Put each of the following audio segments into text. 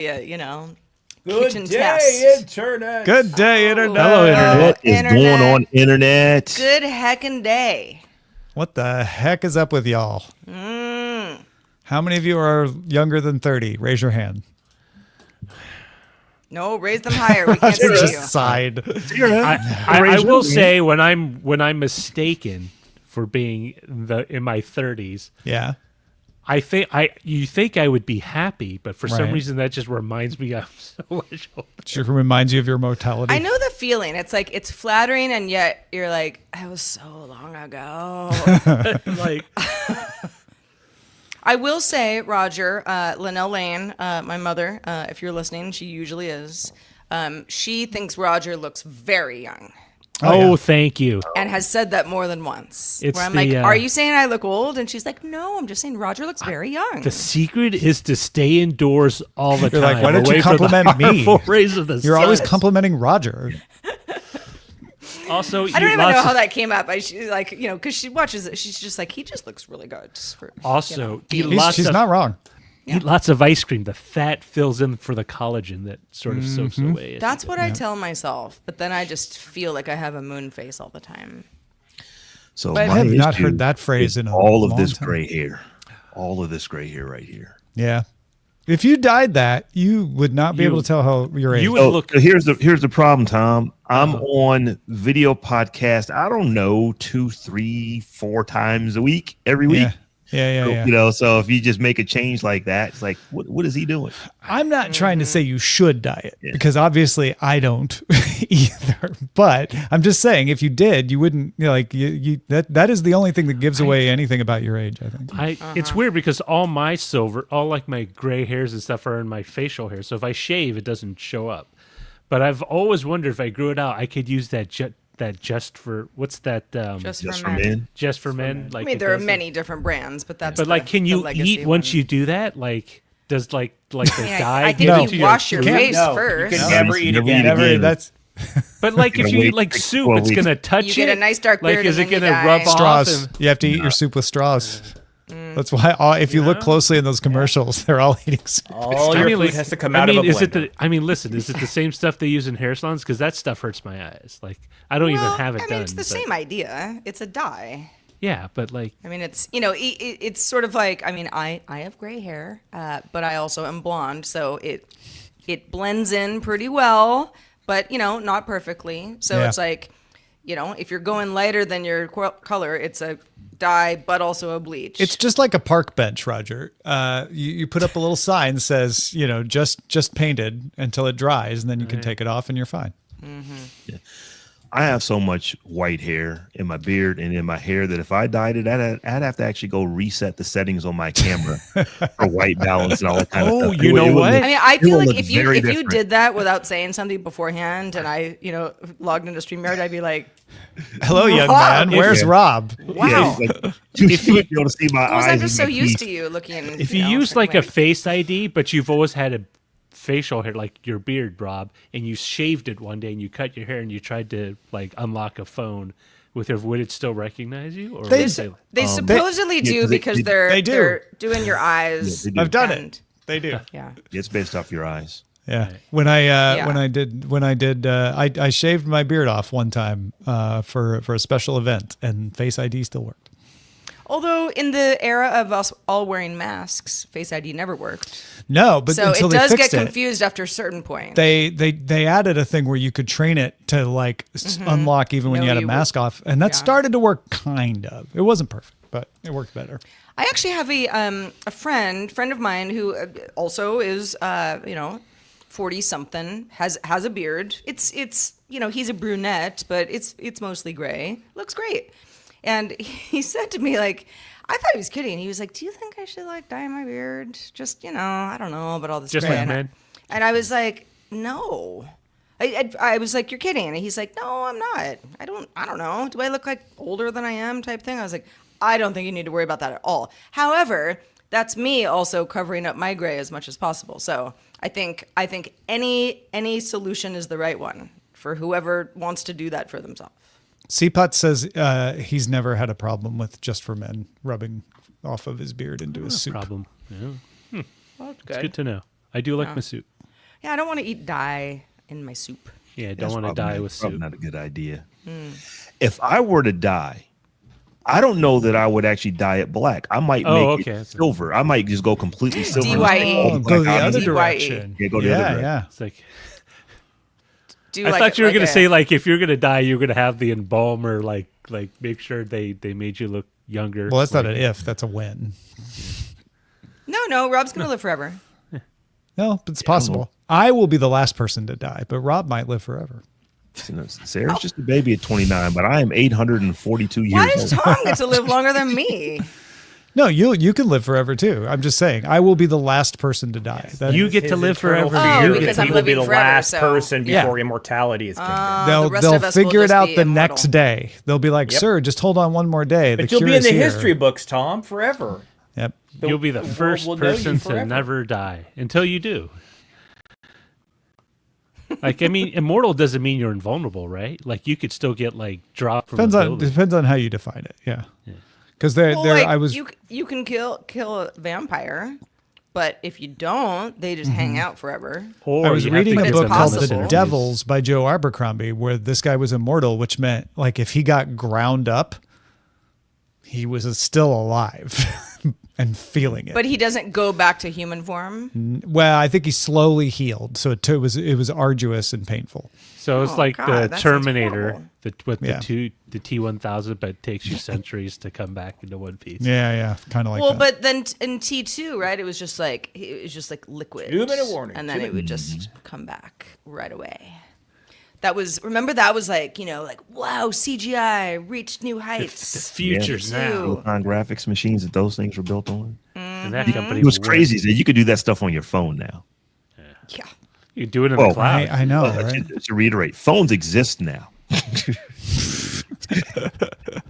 Good kitchen day, test. Internet. Good day, Internet. Hello, Internet. What is going on, Internet? Good heckin' day. What the heck is up with y'all? How many of you are younger than 30? Raise your hand. No, raise them higher. We can't see you. Just sighed. I will say when I'm mistaken for being in my 30s, Yeah. You think I would be happy, but for some Right. reason that just reminds me I'm so much older. Sure reminds you of your mortality. I know the feeling. It's like it's flattering, and yet you're like, that was so long ago. Like, I will say, Roger, Linnell Lane, my mother, if you're listening, she usually is. She thinks Roger looks very young. oh, thank you. And has said that more than once. It's where I'm the, like, are you saying I look old? And she's like, no, I'm just saying Roger looks very young. The secret is to stay indoors all the You're time. like, why don't you away from the compliment me? harmful rays of the You're always sun. complimenting Roger. Also, I don't even know how that came up. She's like, because she watches it. She's just like, he just looks really good. Just for, Also, eat She's not wrong. Eat lots of ice cream. The fat fills in for the collagen that sort of soaks away. That's what I tell myself. But then I just feel like I have a moon face all the time. So But- my I have not issue heard that phrase is in a all of long this time. gray hair. All of this gray hair right here. Yeah. If you dyed that, you would not be able to tell how your age. You would So, look. so here's the problem, Tom. I'm on video podcast. I don't know 2, 3, 4 times a week, every week. Yeah. You know, so if you just make a change like that, it's like, what is he doing? I'm not trying to say you should dye it because obviously I don't either. But I'm just saying if you did, you wouldn't that is the only thing that gives away anything about your age, I think. It's weird because all my like my gray hairs and stuff are in my facial hair. So if I shave, it doesn't show up. But I've always wondered if I grew it out, I could use that just for what's that? Just Just for for men. men. Just for men. Like I mean, it there are does it. many different brands, but that's But like, can you eat once you do that? Like, does like the dye? I think get No. into you wash your food? face No, first. you can never eat Never again. eat again. That's But like, if Gotta you wait eat like like soup, 12 it's weeks. gonna touch You get a nice dark Like, beard is and it then you gonna die. rub straws. off? And, You have to eat your soup with straws. That's why if you look closely in those commercials, they're all eating soup. All your food has to come out of a blender. Listen, is it the same stuff they use in hair salons? Because that stuff hurts my eyes. Like, I don't even have it I done. mean, it's the but- same idea. It's a dye. Yeah, but like, I mean, it's it's sort of like, I mean, I have gray hair, but I also am blonde, so it blends in pretty well, but not perfectly. So Yeah. it's like, if you're going lighter than your color, it's a dye, but also a bleach. It's just like a park bench, Roger. You put up a little sign that says, just painted until it dries, and then you can take it off and you're fine. I have so much white hair in my beard and in my hair that if I dyed it, I'd have to actually go reset the settings on my camera for white balance and all that kind of stuff. you know what? I mean, I feel would like look if you very if you different. did that without saying something beforehand, and I logged into StreamYard, I'd be like, Hello, young Robb. man. Where's Rob? wow. Yeah, like, you would be able to see my Because eyes. I'm just so and my used teeth. to you looking. if you use like a Face ID, but you've always had a facial hair, like your beard, Rob, and you shaved it one day and you cut your hair and you tried to like unlock a phone with it, would it still recognize you? Or would it say, They supposedly do because they they're do. doing your eyes. Yeah, they do. I've done and- it. They do. Yeah. It's based off your eyes. Yeah. When I shaved my beard off one time for a special event, and Face ID still worked. Although in the era of us all wearing masks, Face ID never worked. No, but So until it they does fixed get it, confused after a certain point. they added a thing where you could train it to like unlock even when No, you had a you mask off, and that yeah. started to work kind of. It wasn't perfect, but it worked better. I actually have a friend of mine who also is 40 something, has a beard. It's he's a brunette, but it's mostly gray. Looks great. And he said to me, like, I thought he was kidding. He was like, "Do you think I should like dye my beard? Just I don't know about all this Just gray." like men? And I was like, "No." I was like, "You're kidding." And he's like, "No, I'm not. I don't know. Do I look like older than I am?" type thing. I was like, "I don't think you need to worry about that at all." However, that's me also covering up my gray as much as possible. So I think any solution is the right one for whoever wants to do that for themselves. CPOT says he's never had a problem with Just for Men rubbing off of his beard into his soup. problem? Yeah. Well, that's It's good to know. I do like my soup. Yeah, I don't want to eat dye in my soup. Yeah, I don't want to die with Probably soup. not a good idea. If I were to die, I don't know that I would actually dye it black. I might make it silver. I might just go completely silver. DYE. Go the other DYE. direction. Yeah, go the other direction. Yeah. It's like Do I like thought you were like going to a- say like if you're going to die, you're going to have the embalmer like make sure they made you look younger. Well, that's not an if. That's a when. No, Rob's gonna live forever. No, it's possible. I will be the last person to die, but Rob might live forever. Sarah's just a baby at 29, but I am 842 years Why old. does Tom get to live longer than me? No, you can live forever too. I'm just saying, I will be the last person to die. That- You get to live forever. Oh, You because get I'm to be living the forever, last so- person Yeah. before immortality is kicked in. The rest they'll of us will figure it just out be the immortal. next day. They'll be like, Yep. "Sir, just hold on one more day." But the you'll cure be in is the here." history books, Tom, forever. Yep. You'll be the world first will know you person to forever. never die until you do. Like, I mean, immortal doesn't mean you're invulnerable, right? Like, you could still get like dropped from Depends on how you define it. Yeah. Because there, Well, like, I was. you can kill a vampire, but if you don't, they just hang out forever. Or I was you have reading to a get book them called in The possible. Devils by Joe Abercrombie, where this guy was immortal, which meant like if he got ground up, he was still alive and feeling it. But he doesn't go back to human form. Well, I think he slowly healed, so it was arduous and painful. So it's Oh, like God, the that sounds Terminator, horrible. with Yeah. the T-1000, but it takes you centuries to come back into one piece. Yeah, kind of like Well, that. but then in T2, right? It was just like liquid. 2 minute warning. And then it would just come back right away. That was like, like wow, CGI reached new The heights. future's now, On graphics machines that those things were built on. and that company It was will crazy is that you could do that stuff on your phone now. Yeah. win. You do it in Well, the cloud. I know, Well, right? to reiterate, phones exist now.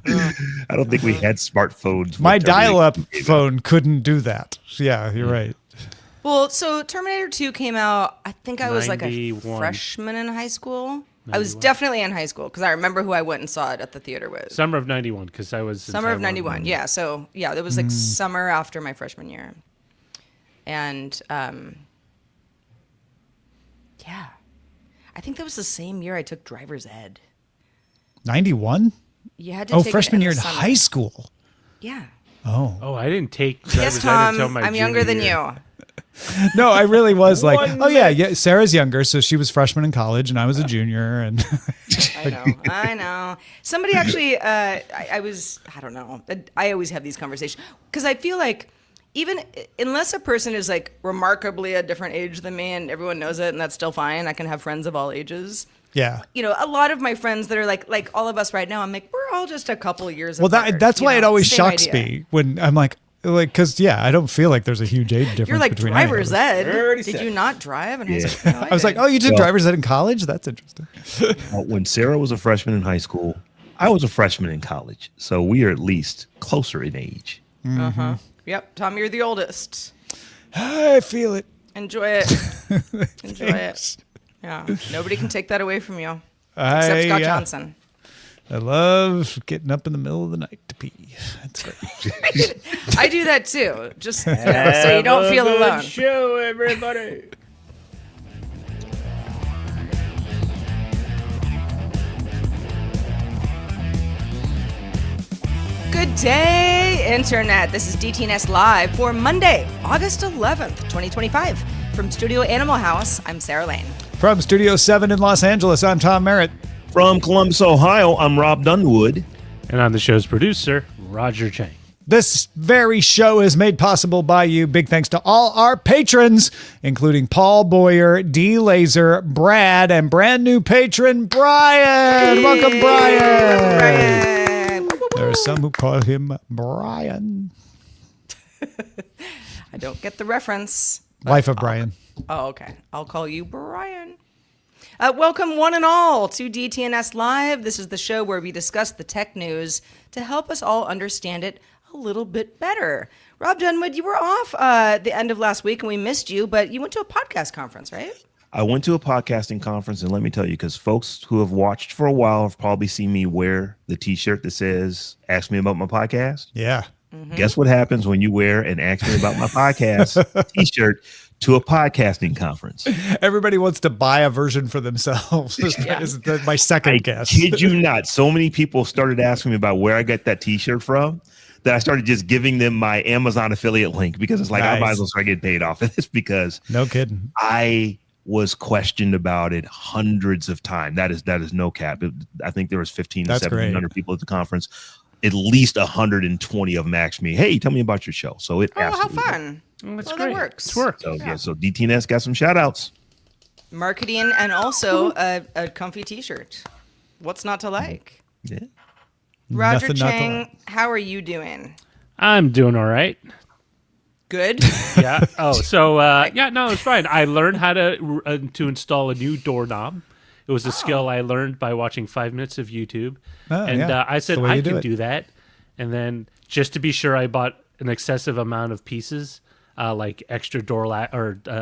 I don't think we had smartphones. My when Terminator dial-up came out. phone couldn't do that. Yeah, you're right. Well, so Terminator 2 came out, I think I was like a 91. freshman in high school. I was definitely in high school because I remember who I went and saw it at the theater with. Summer of '91, because I was in Summer of Taiwan. 91. Yeah. So, yeah, it was like summer after my freshman year. And, yeah. I think that was the same year I took driver's ed. 91? You had to Oh, take it freshman in year the in summer. high school. Yeah. Oh. Oh, I didn't take Yes, driver's ed Tom. until my I'm younger junior than year. you. No, I really was like, One oh yeah, Sarah's younger, so she was freshman in college and I was a junior and I know. Somebody actually, I don't know. I always have these conversations because I feel like even unless a person is like remarkably a different age than me and everyone knows it and that's still fine, I can have friends of all ages. yeah. A lot of my friends that are like all of us right now, I'm like, we're all just a couple of years Well, apart. that's why it always same shocks idea. me when I'm like, because yeah, I don't feel like there's a huge age difference. You're like between any of driver's us. ed. 37. Did you not drive in high Yeah. school? No, I was like, did. oh, you did Well- driver's ed in college? That's interesting. When Sarah was a freshman in high school, I was a freshman in college. So we are at least closer in age. Yep, Tom, you're the oldest. I feel it. Enjoy it. Enjoy it. Yeah, nobody can take that away from you except Scott Johnson. I love getting up in the middle of the night to pee. That's great. I do that too, just so you don't feel alone. Show, everybody. Good day, Internet. This is DTNS Live for Monday, August 11th, 2025. From Studio Animal House, I'm Sarah Lane. From Studio 7 in Los Angeles, I'm Tom Merritt. From Columbus, Ohio, I'm Robb Dunewood. And I'm the show's producer, Roger Chang. This very show is made possible by you. Big thanks to all our patrons, including Paul Boyer, D. Laser, Brad, and brand new patron, Brian. Welcome, Brian. Brian. There are some who call him Brian. I don't get the reference. Life of Brian. Oh, okay. I'll call you Brian. Welcome, one and all, to DTNS Live. This is the show where we discuss the tech news to help us all understand it a little bit better. Robb Dunewood, you were off the end of last week and we missed you, but you went to a podcast conference, right? I went to a podcasting conference, and let me tell you, because folks who have watched for a while have probably seen me wear the T-shirt that says, ask me about my podcast. Yeah. Guess what happens when you wear an ask me about my podcast T-shirt to a podcasting conference. Everybody wants to buy a version for themselves. Is my second guess. Kid you not. So many people started asking me about where I got that T-shirt from that I started just giving them my Amazon affiliate link because it's like, I might as well start getting paid off of this because no kidding. I was questioned about it hundreds of times. That is no cap. I think there was 15 to 1700 people at the conference. At least 120 of them asked me, "Hey, tell me about your show." So it how fun. That's Well, great. that works. It's work. So so DTNS got some shout outs. Marketing and also a comfy T-shirt. What's not to like? Yeah. Roger Nothing not to Chang, like. how are you doing? I'm doing all right. Good. Yeah. Oh, so no, it's fine. I learned how to install a new doorknob. It was a skill I learned by watching 5 minutes of YouTube, I said the way I you can do that. And then just to be sure, I bought an excessive amount of pieces, like extra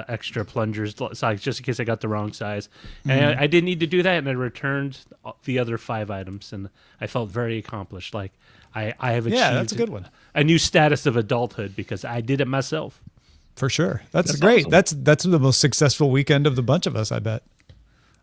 extra plungers, so just in case I got the wrong size. And I didn't need to do that, and I returned the other 5 items, and I felt very accomplished. Like I have achieved that's a good one. A new status of adulthood because I did it myself. For sure. That's great. Awesome. That's the most successful weekend of the bunch of us, I bet.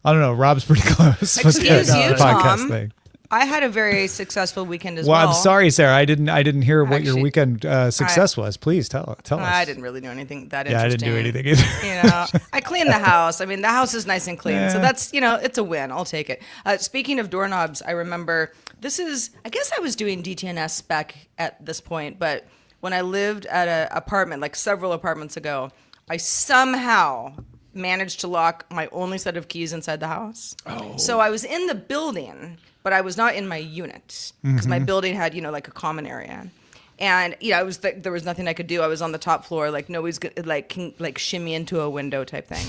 I don't know. Rob's pretty close. with Excuse the you, podcast Tom. thing. I had a very successful weekend as Well, well. I'm sorry, Sarah. I didn't hear what your Actually, weekend success was. Please tell us. I didn't really do anything that Yeah, I interesting. didn't do anything either. You know, I cleaned the house. I mean, the house is nice and clean. So that's, it's a win. I'll take it. Speaking of doorknobs, I remember I guess I was doing DTNS back at this point, but when I lived at an apartment, like several apartments ago, I somehow managed to lock my only set of keys inside the house. Oh. So I was in the building, but I was not in my unit because my building had, like a common area. And there was nothing I could do. I was on the top floor, like nobody's can shimmy into a window type thing.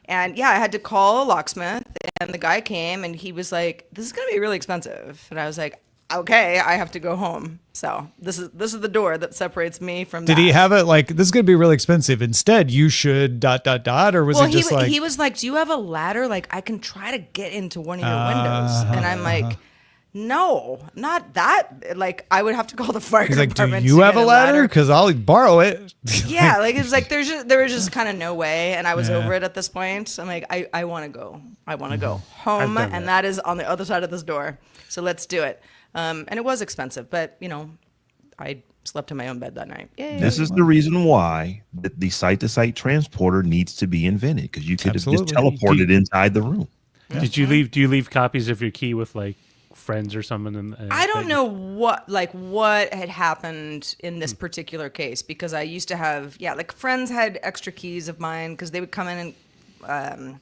And I had to call a locksmith, and the guy came, and he was like, "This is gonna be really expensive." And I was like, "Okay, I have to go home." So this is the door that separates me from. Did he have it like, this is going to be really expensive? Instead, you should ... Or was it just like? He was like, "Do you have a ladder? Like, I can try to get into one of your windows." And I'm like, "No, not that. Like, I would have to call the fire He's like, "Do department." you to have get a ladder? Because I'll borrow it." Yeah, like it was like there was just kind of no way, and I was over it at this point. I'm like, I want to go. I want to go home, and that is on the other side of this door. So let's do it. And it was expensive, but I slept in my own bed that night. Yay. This is the reason why the site-to-site transporter needs to be invented because you could have just Absolutely. teleported inside the room. Yeah. Do you leave copies of your key with like friends or someone? And I don't know what had happened in this particular case because I used to have friends had extra keys of mine because they would come in and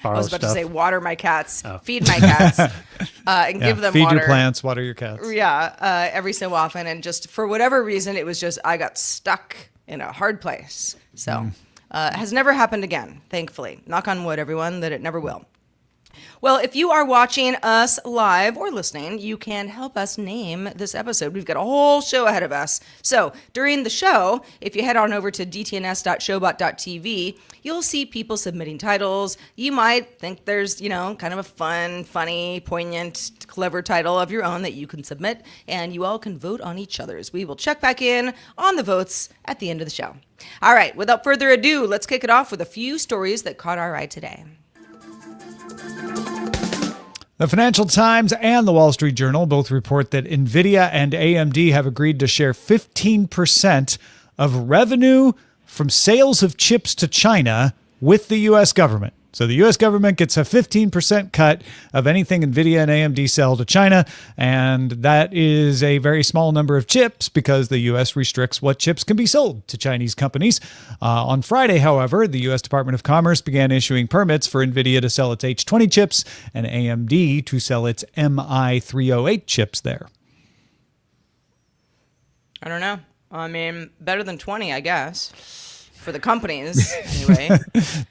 I was about to say water my cats, feed my cats, and give them feed water. your plants, water your cats. Yeah, every so often, and just for whatever reason, it was just I got stuck in a hard place. So it has never happened again, thankfully. Knock on wood, everyone, that it never will. Well, if you are watching us live or listening, you can help us name this episode. We've got a whole show ahead of us. So during the show, if you head on over to dtns.showbot.tv, you'll see people submitting titles. You might think there's, kind of a fun, funny, poignant, clever title of your own that you can submit, and you all can vote on each other's. We will check back in on the votes at the end of the show. All right, without further ado, let's kick it off with a few stories that caught our eye today. The Financial Times and the Wall Street Journal both report that Nvidia and AMD have agreed to share 15% of revenue from sales of chips to China with the U.S. government. So the U.S. government gets a 15% cut of anything Nvidia and AMD sell to China, and that is a very small number of chips because the U.S. restricts what chips can be sold to Chinese companies. On Friday, however, the U.S. Department of Commerce began issuing permits for Nvidia to sell its H20 chips and AMD to sell its MI308 chips there. I don't know. I mean, better than 20, I guess. For the companies, anyway.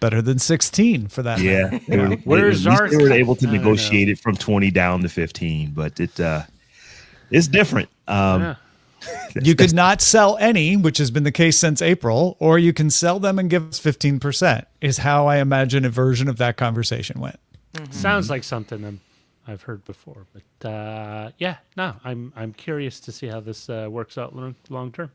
Better than 16 for that. Yeah. matter. Where's at least our they were cut? able to I don't negotiate it from 20 down to 15, but it's different. You could not sell any, which has been the case since April, or you can sell them and give us 15%, is how I imagine a version of that conversation went. Sounds like something I've heard before, but I'm curious to see how this works out long term.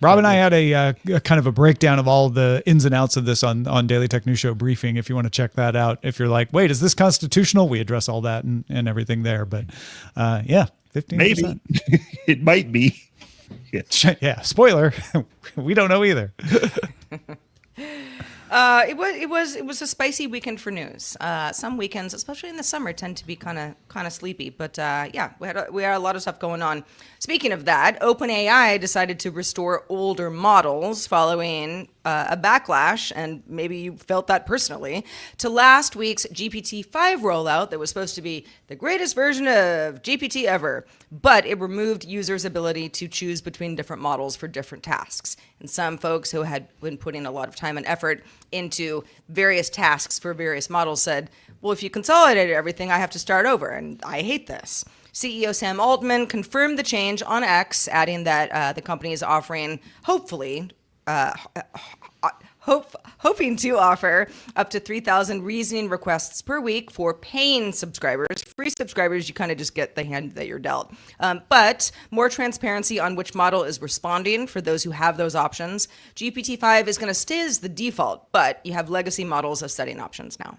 Rob and I had a kind of a breakdown of all the ins and outs of this on Daily Tech News Show briefing. If you want to check that out, if you're like, wait, is this constitutional? We address all that and everything there. But yeah, 15%. Maybe it might be. Yeah. Spoiler. We don't know either. It was a spicy weekend for news. Some weekends, especially in the summer, tend to be kind of sleepy. But yeah, we had a lot of stuff going on. Speaking of that, OpenAI decided to restore older models following a backlash, and maybe you felt that personally, to last week's GPT-5 rollout that was supposed to be the greatest version of GPT ever, but it removed users' ability to choose between different models for different tasks. And some folks who had been putting a lot of time and effort into various tasks for various models said, well, if you consolidated everything, I have to start over, and I hate this. CEO Sam Altman confirmed the change on X, adding that the company is offering, hoping to offer up to 3,000 reasoning requests per week for paying subscribers. Free subscribers, you kind of just get the hand that you're dealt. But more transparency on which model is responding for those who have those options. GPT-5 is going to stay as the default, but you have legacy models as setting options now.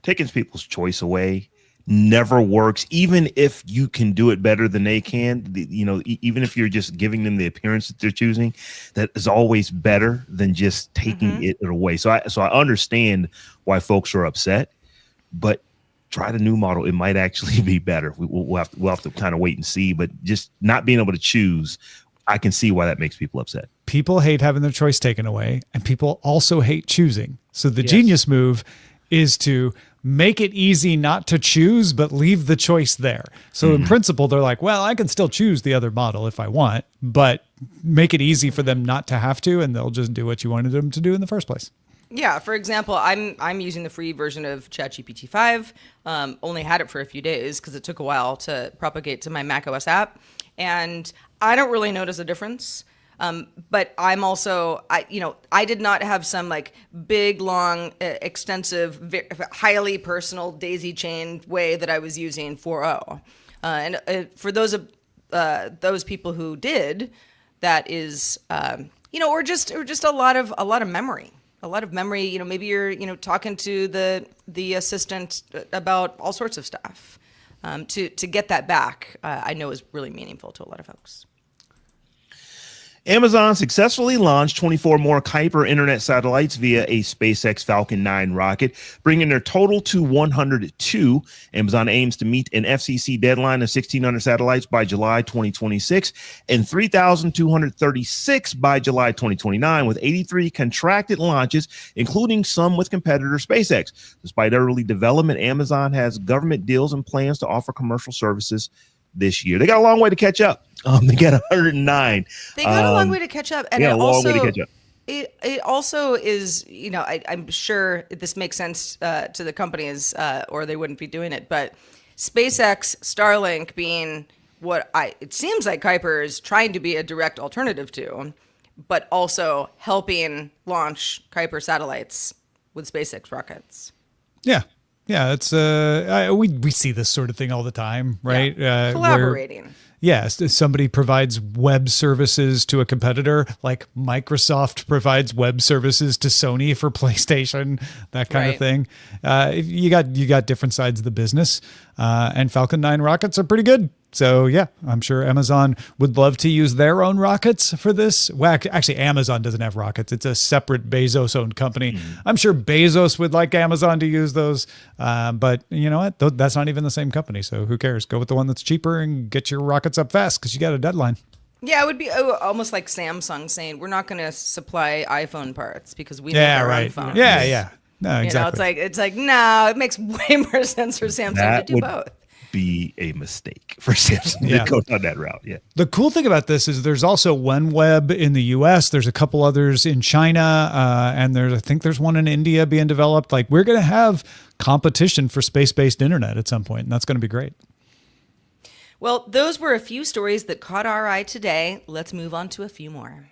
Taking people's choice away never works, even if you can do it better than they can. Even if you're just giving them the appearance that they're choosing, that is always better than just taking it away. So I understand why folks are upset, but try the new model. It might actually be better. We'll have to kind of wait and see, but just not being able to choose, I can see why that makes people upset. People hate having their choice taken away, and people also hate choosing. So the genius move is to make it easy not to choose, but leave the choice there. So in principle, they're like, well, I can still choose the other model if I want, but make it easy for them not to have to, and they'll just do what you wanted them to do in the first place. Yeah, for example, I'm using the free version of ChatGPT 5. Only had it for a few days because it took a while to propagate to my macOS app, and I don't really notice a difference. But I'm also, I did not have some like big, long, extensive, highly personal daisy chained way that I was using 4.0. And for those people who did, that is, or just a lot of memory. A lot of memory. Maybe you're talking to the assistant about all sorts of stuff. To get that back, I know is really meaningful to a lot of folks. Amazon successfully launched 24 more Kuiper internet satellites via a SpaceX Falcon 9 rocket, bringing their total to 102. Amazon aims to meet an FCC deadline of 1,600 satellites by July 2026 and 3,236 by July 2029, with 83 contracted launches, including some with competitor SpaceX. Despite early development, Amazon has government deals and plans to offer commercial services this year. They got a long way to catch up. They got 109. They got a long way to catch up, and a long way to catch up. It also is, I'm sure this makes sense to the companies, or they wouldn't be doing it. But SpaceX, Starlink being it seems like Kuiper is trying to be a direct alternative to, but also helping launch Kuiper satellites with SpaceX rockets. Yeah. Yeah, it's we see this sort of thing all the time, right? Yeah. Collaborating. Yes, somebody provides web services to a competitor, like Microsoft provides web services to Sony for PlayStation, that kind of thing. You got different sides of the business, and Falcon 9 rockets are pretty good. So yeah, I'm sure Amazon would love to use their own rockets for this. Well, actually, Amazon doesn't have rockets. It's a separate Bezos-owned company. I'm sure Bezos would like Amazon to use those, but you know what? That's not even the same company. So who cares? Go with the one that's cheaper and get your rockets up fast because you got a deadline. Yeah, it would be almost like Samsung saying, we're not going to supply iPhone parts because we make our own phones. Yeah. No, exactly. It's like, no, it makes way more sense for Samsung to do both. Be a mistake for Samsung to go down that route. Yeah. The cool thing about this is there's also OneWeb in the US. There's a couple others in China, and I think there's one in India being developed. Like, we're going to have competition for space-based internet at some point, and that's going to be great. Well, those were a few stories that caught our eye today. Let's move on to a few more.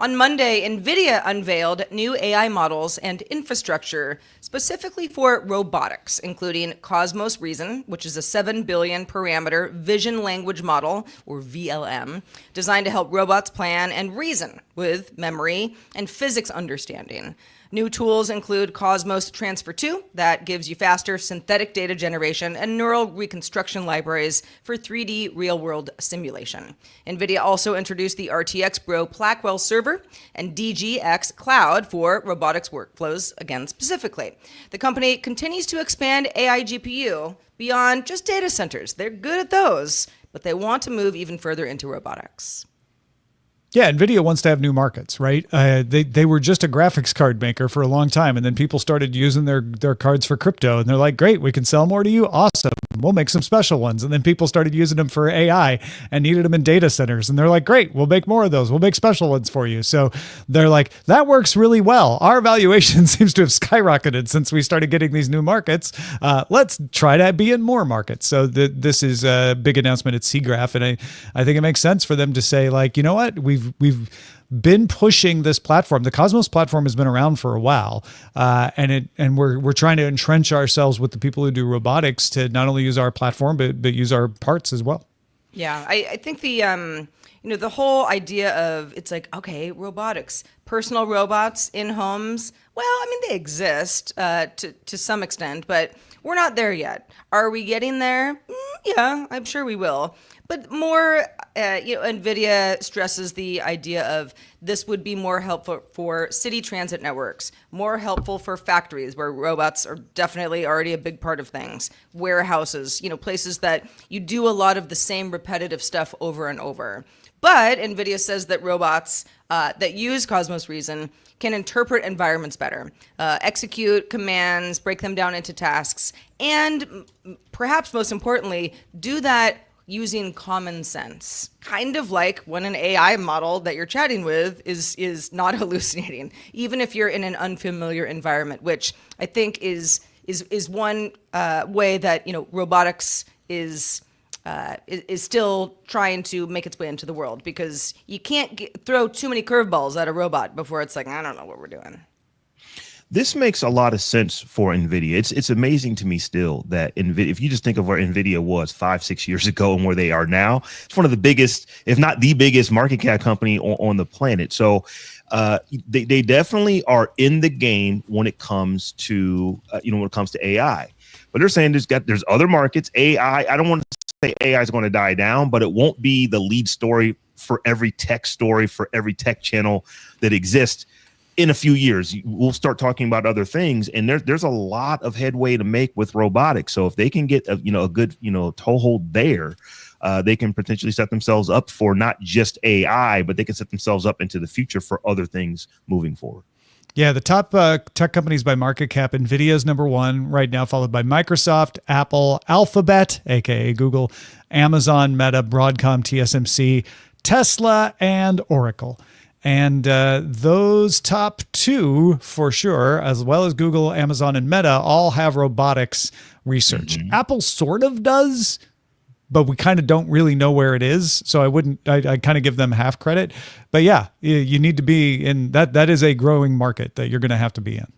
On Monday, Nvidia unveiled new AI models and infrastructure specifically for robotics, including Cosmos Reason, which is a 7 billion parameter vision language model, or VLM, designed to help robots plan and reason with memory and physics understanding. New tools include Cosmos Transfer 2, that gives you faster synthetic data generation and neural reconstruction libraries for 3D real-world simulation. NVIDIA also introduced the RTX Bro Blackwell server and DGX Cloud for robotics workflows, again specifically. The company continues to expand AI GPU beyond just data centers. They're good at those, but they want to move even further into robotics. Yeah, NVIDIA wants to have new markets, right? They were just a graphics card maker for a long time, and then people started using their cards for crypto, and they're like, great, we can sell more to you. Awesome. We'll make some special ones. And then people started using them for AI and needed them in data centers, and they're like, great, we'll make more of those. We'll make special ones for you. So they're like, that works really well. Our valuation seems to have skyrocketed since we started getting these new markets. Let's try to be in more markets. So this is a big announcement at SIGGRAPH, and I think it makes sense for them to say, like, you know what, we've been pushing this platform. The Cosmos platform has been around for a while, and we're trying to entrench ourselves with the people who do robotics to not only use our platform but use our parts as well. Yeah, I think the whole idea of, it's like, okay, robotics, personal robots in homes. Well, I mean, they exist to some extent, but we're not there yet. Are we getting there? Yeah, I'm sure we will. But more, NVIDIA stresses the idea of this would be more helpful for city transit networks, more helpful for factories where robots are definitely already a big part of things, warehouses, places that you do a lot of the same repetitive stuff over and over. But NVIDIA says that robots that use Cosmos Reason can interpret environments better, execute commands, break them down into tasks, and perhaps most importantly, do that using common sense, kind of like when an AI model that you're chatting with is not hallucinating, even if you're in an unfamiliar environment, which I think is one way that robotics is still trying to make its way into the world, because you can't throw too many curveballs at a robot before it's like, I don't know what we're doing. This makes a lot of sense for NVIDIA. It's amazing to me still that NVIDIA, if you just think of where NVIDIA was 5-6 years ago and where they are now, it's one of the biggest, if not the biggest market cap company on the planet. So they definitely are in the game when it comes to, AI. But they're saying there's other markets. AI, I don't want to say AI is going to die down, but it won't be the lead story for every tech story, for every tech channel that exists. In a few years, we'll start talking about other things, and there's a lot of headway to make with robotics. So if they can get a good toehold there, they can potentially set themselves up for not just AI, but they can set themselves up into the future for other things moving forward. Yeah, the top tech companies by market cap, Nvidia is number one right now, followed by Microsoft, Apple, Alphabet, aka Google, Amazon, Meta, Broadcom, TSMC, Tesla, and Oracle. And those top two, for sure, as well as Google, Amazon, and Meta, all have robotics research. Mm-hmm. Apple sort of does, but we kind of don't really know where it is. So I kind of give them half credit. But yeah, you need to be in that. That is a growing market that you're going to have to be in.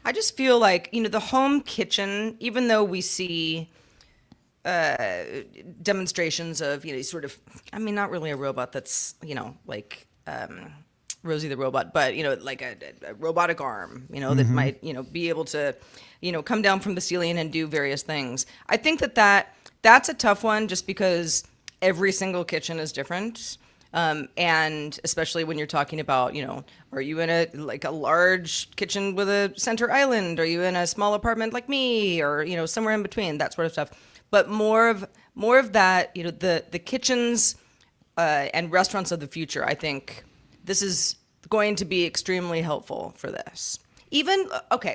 I just feel like, the home kitchen, even though we see demonstrations of, sort of, I mean, not really a robot that's, like Rosie the robot, but, like a robotic arm, that might, be able to, come down from the ceiling and do various things. I think that's a tough one just because every single kitchen is different. And especially when you're talking about, are you in a large kitchen with a center island? Are you in a small apartment like me, or, somewhere in between, that sort of stuff. But more of that, the kitchens and restaurants of the future, I think this is going to be extremely helpful for this.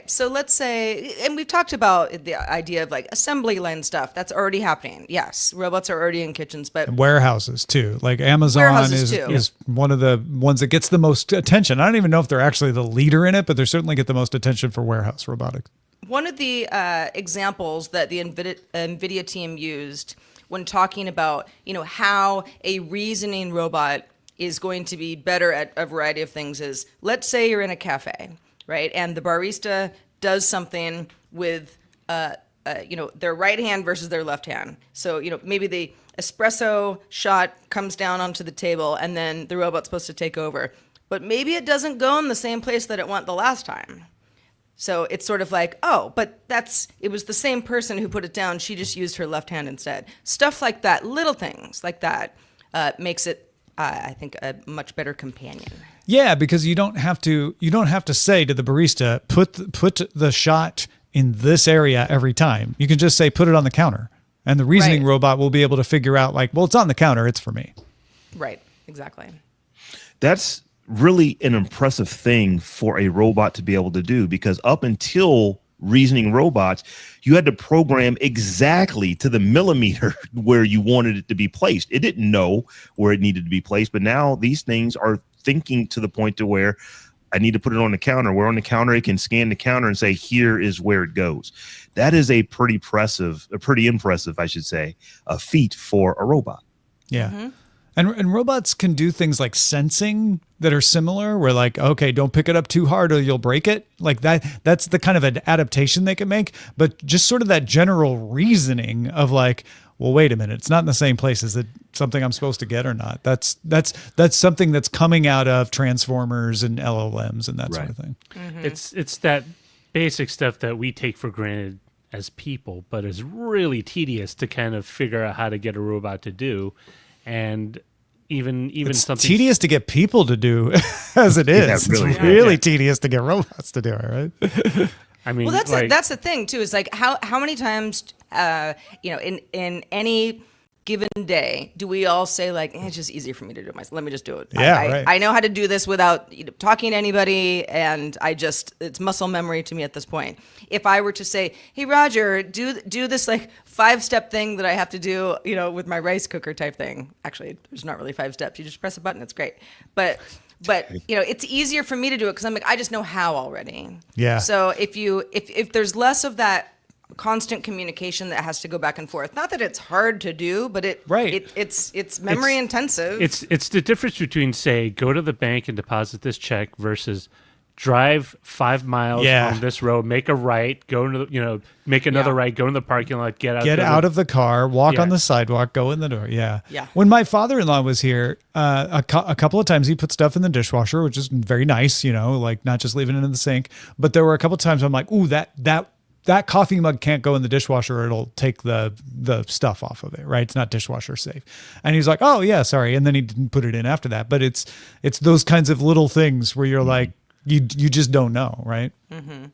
So let's say, and we've talked about the idea of like assembly line stuff that's already happening. Yes, robots are already in kitchens, but warehouses too. Like Amazon is one of the ones that gets the most attention. I don't even know if they're actually the leader in it, but they certainly get the most attention for warehouse robotics. One of the examples that the NVIDIA team used when talking about, how a reasoning robot is going to be better at a variety of things is, let's say you're in a cafe, right? And the barista does something with, their right hand versus their left hand. So, maybe the espresso shot comes down onto the table and then the robot's supposed to take over. But maybe it doesn't go in the same place that it went the last time. So it's sort of like, oh, but it was the same person who put it down. She just used her left hand instead. Stuff like that, little things like that makes it, I think, a much better companion. Yeah, because you don't have to say to the barista, put the shot in this area every time. You can just say, put it on the counter. And the reasoning robot will be able to figure out like, well, it's on the counter. It's for me. Right. Exactly. That's really an impressive thing for a robot to be able to do, because up until reasoning robots, you had to program exactly to the millimeter where you wanted it to be placed. It didn't know where it needed to be placed, but now these things are thinking to the point to where I need to put it on the counter. Where on the counter, it can scan the counter and say, here is where it goes. That is a pretty impressive, I should say, a feat for a robot. Yeah. Mm-hmm. And robots can do things like sensing that are similar, where like, okay, don't pick it up too hard or you'll break it. Like that's the kind of an adaptation they can make. But just sort of that general reasoning of like, well, wait a minute, it's not in the same place. Is it something I'm supposed to get or not? That's something that's coming out of transformers and LLMs and that sort of thing. Mm-hmm. It's that basic stuff that we take for granted as people, but is really tedious to kind of figure out how to get a robot to do. And even it's something tedious to get people to do as it is. Yeah, really. It's really tedious to get robots to do it, right? I mean, well, that's the thing too. Is like how many times, in any given day, do we all say like, it's just easier for me to do it myself. Let me just do it. Yeah, I know how to do this without talking to anybody, and it's muscle memory to me at this point. If I were to say, hey Roger, do this like 5-step thing that I have to do, with my rice cooker type thing. Actually, there's not really 5 steps. You just press a button. It's great. But it's easier for me to do it because I'm like, I just know how already. Yeah. So if there's less of that constant communication that has to go back and forth, not that it's hard to do, but it's memory intensive. It's the difference between, say, go to the bank and deposit this check versus drive 5 miles on this road, make a right, go into make another right, go in the parking lot, get out of the car, walk on the sidewalk, go in the door. Yeah. When my father-in-law was here, a couple of times he put stuff in the dishwasher, which is very nice, like not just leaving it in the sink. But there were a couple of times I'm like, ooh, that coffee mug can't go in the dishwasher, or it'll take the stuff off of it, right? It's not dishwasher safe. And he's like, oh yeah, sorry. And then he didn't put it in after that. But it's those kinds of little things where you're like, you just don't know, right? Mm-hmm.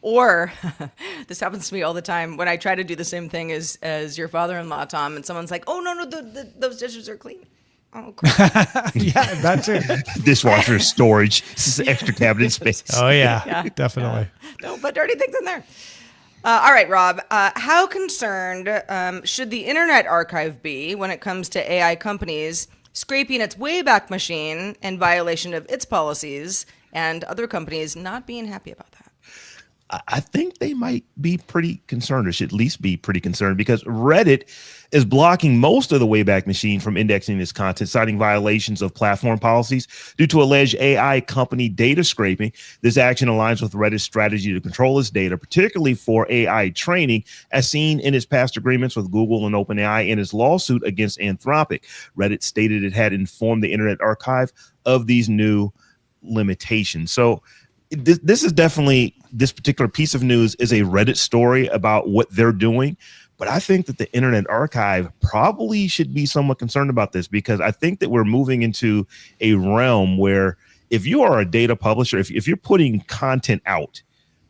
Or this happens to me all the time when I try to do the same thing as your father-in-law, Tom, and someone's like, oh no, those dishes are clean. Oh, crap. Yeah, that's it. Dishwasher storage, extra cabinet space. Oh yeah, definitely. Don't put dirty things in there. All right, Rob, how concerned should the Internet Archive be when it comes to AI companies scraping its Wayback Machine in violation of its policies and other companies not being happy about that? I think they might be pretty concerned, or should at least be pretty concerned, because Reddit is blocking most of the Wayback Machine from indexing its content, citing violations of platform policies due to alleged AI company data scraping. This action aligns with Reddit's strategy to control its data, particularly for AI training, as seen in its past agreements with Google and OpenAI and its lawsuit against Anthropic. Reddit stated it had informed the Internet Archive of these new limitations. So this is definitely, this particular piece of news is a Reddit story about what they're doing. But I think that the Internet Archive probably should be somewhat concerned about this, because I think that we're moving into a realm where if you are a data publisher, if you're putting content out,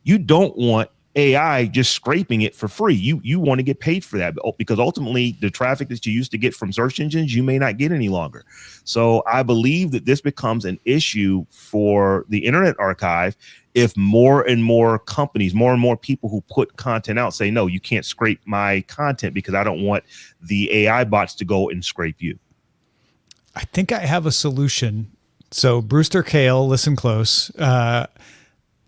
you don't want AI just scraping it for free. You want to get paid for that, because ultimately the traffic that you used to get from search engines, you may not get any longer. So I believe that this becomes an issue for the Internet Archive if more and more companies, more and more people who put content out say, no, you can't scrape my content because I don't want the AI bots to go and scrape you. I think I have a solution. So Brewster Kale, listen close.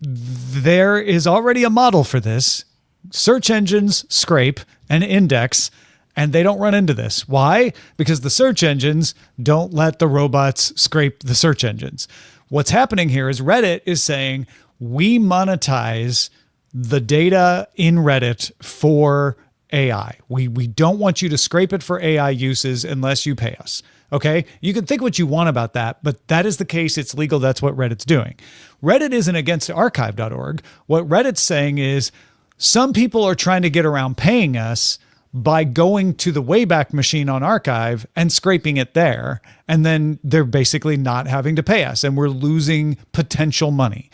There is already a model for this. Search engines scrape and index, And they don't run into this. Why? Because the search engines don't let the robots scrape the search engines. What's happening here is Reddit is saying, we monetize the data in Reddit for AI. We don't want you to scrape it for AI uses unless you pay us. Okay? You can think what you want about that, but that is the case. It's legal. That's what Reddit's doing. Reddit isn't against archive.org. What Reddit's saying is some people are trying to get around paying us by going to the Wayback Machine on archive and scraping it there. And then they're basically not having to pay us and we're losing potential money.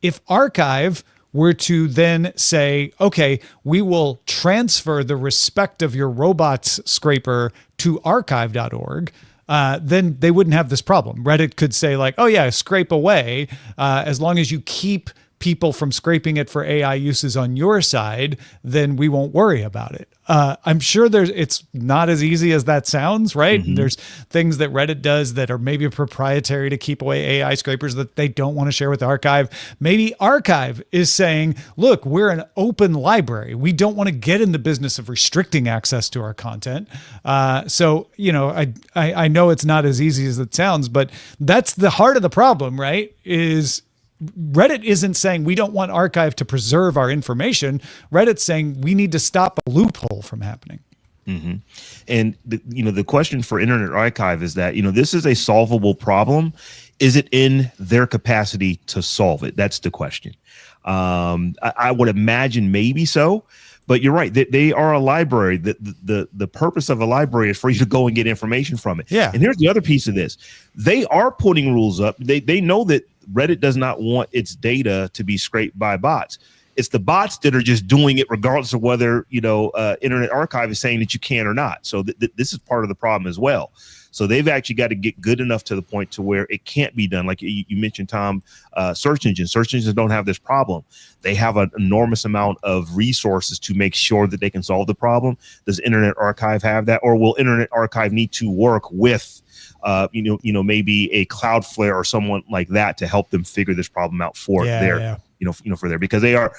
If archive were to then say, okay, we will transfer the respect of your robots scraper to archive.org, then they wouldn't have this problem. Reddit could say like, oh yeah, scrape away. As long as you keep people from scraping it for AI uses on your side, then we won't worry about it. I'm sure it's not as easy as that sounds, right? Mm-hmm. There's things that Reddit does that are maybe proprietary to keep away AI scrapers that they don't want to share with Archive. Maybe Archive is saying, look, we're an open library. We don't want to get in the business of restricting access to our content. So, I know it's not as easy as it sounds, but that's the heart of the problem, right? Is Reddit isn't saying we don't want Archive to preserve our information. Reddit's saying we need to stop a loophole from happening. Mm-hmm. And the question for Internet Archive is that, this is a solvable problem. Is it in their capacity to solve it? That's the question. I would imagine maybe so, but you're right. They are a library. The purpose of a library is for you to go and get information from it. Yeah. And here's the other piece of this. They are putting rules up. They know that Reddit does not want its data to be scraped by bots. It's the bots that are just doing it regardless of whether, Internet Archive is saying that you can or not. So this is part of the problem as well. So they've actually got to get good enough to the point to where it can't be done. Like you mentioned, Tom, search engines don't have this problem. They have an enormous amount of resources to make sure that they can solve the problem. Does Internet Archive have that? Or will Internet Archive need to work with maybe a Cloudflare or someone like that to help them figure this problem out for because they are,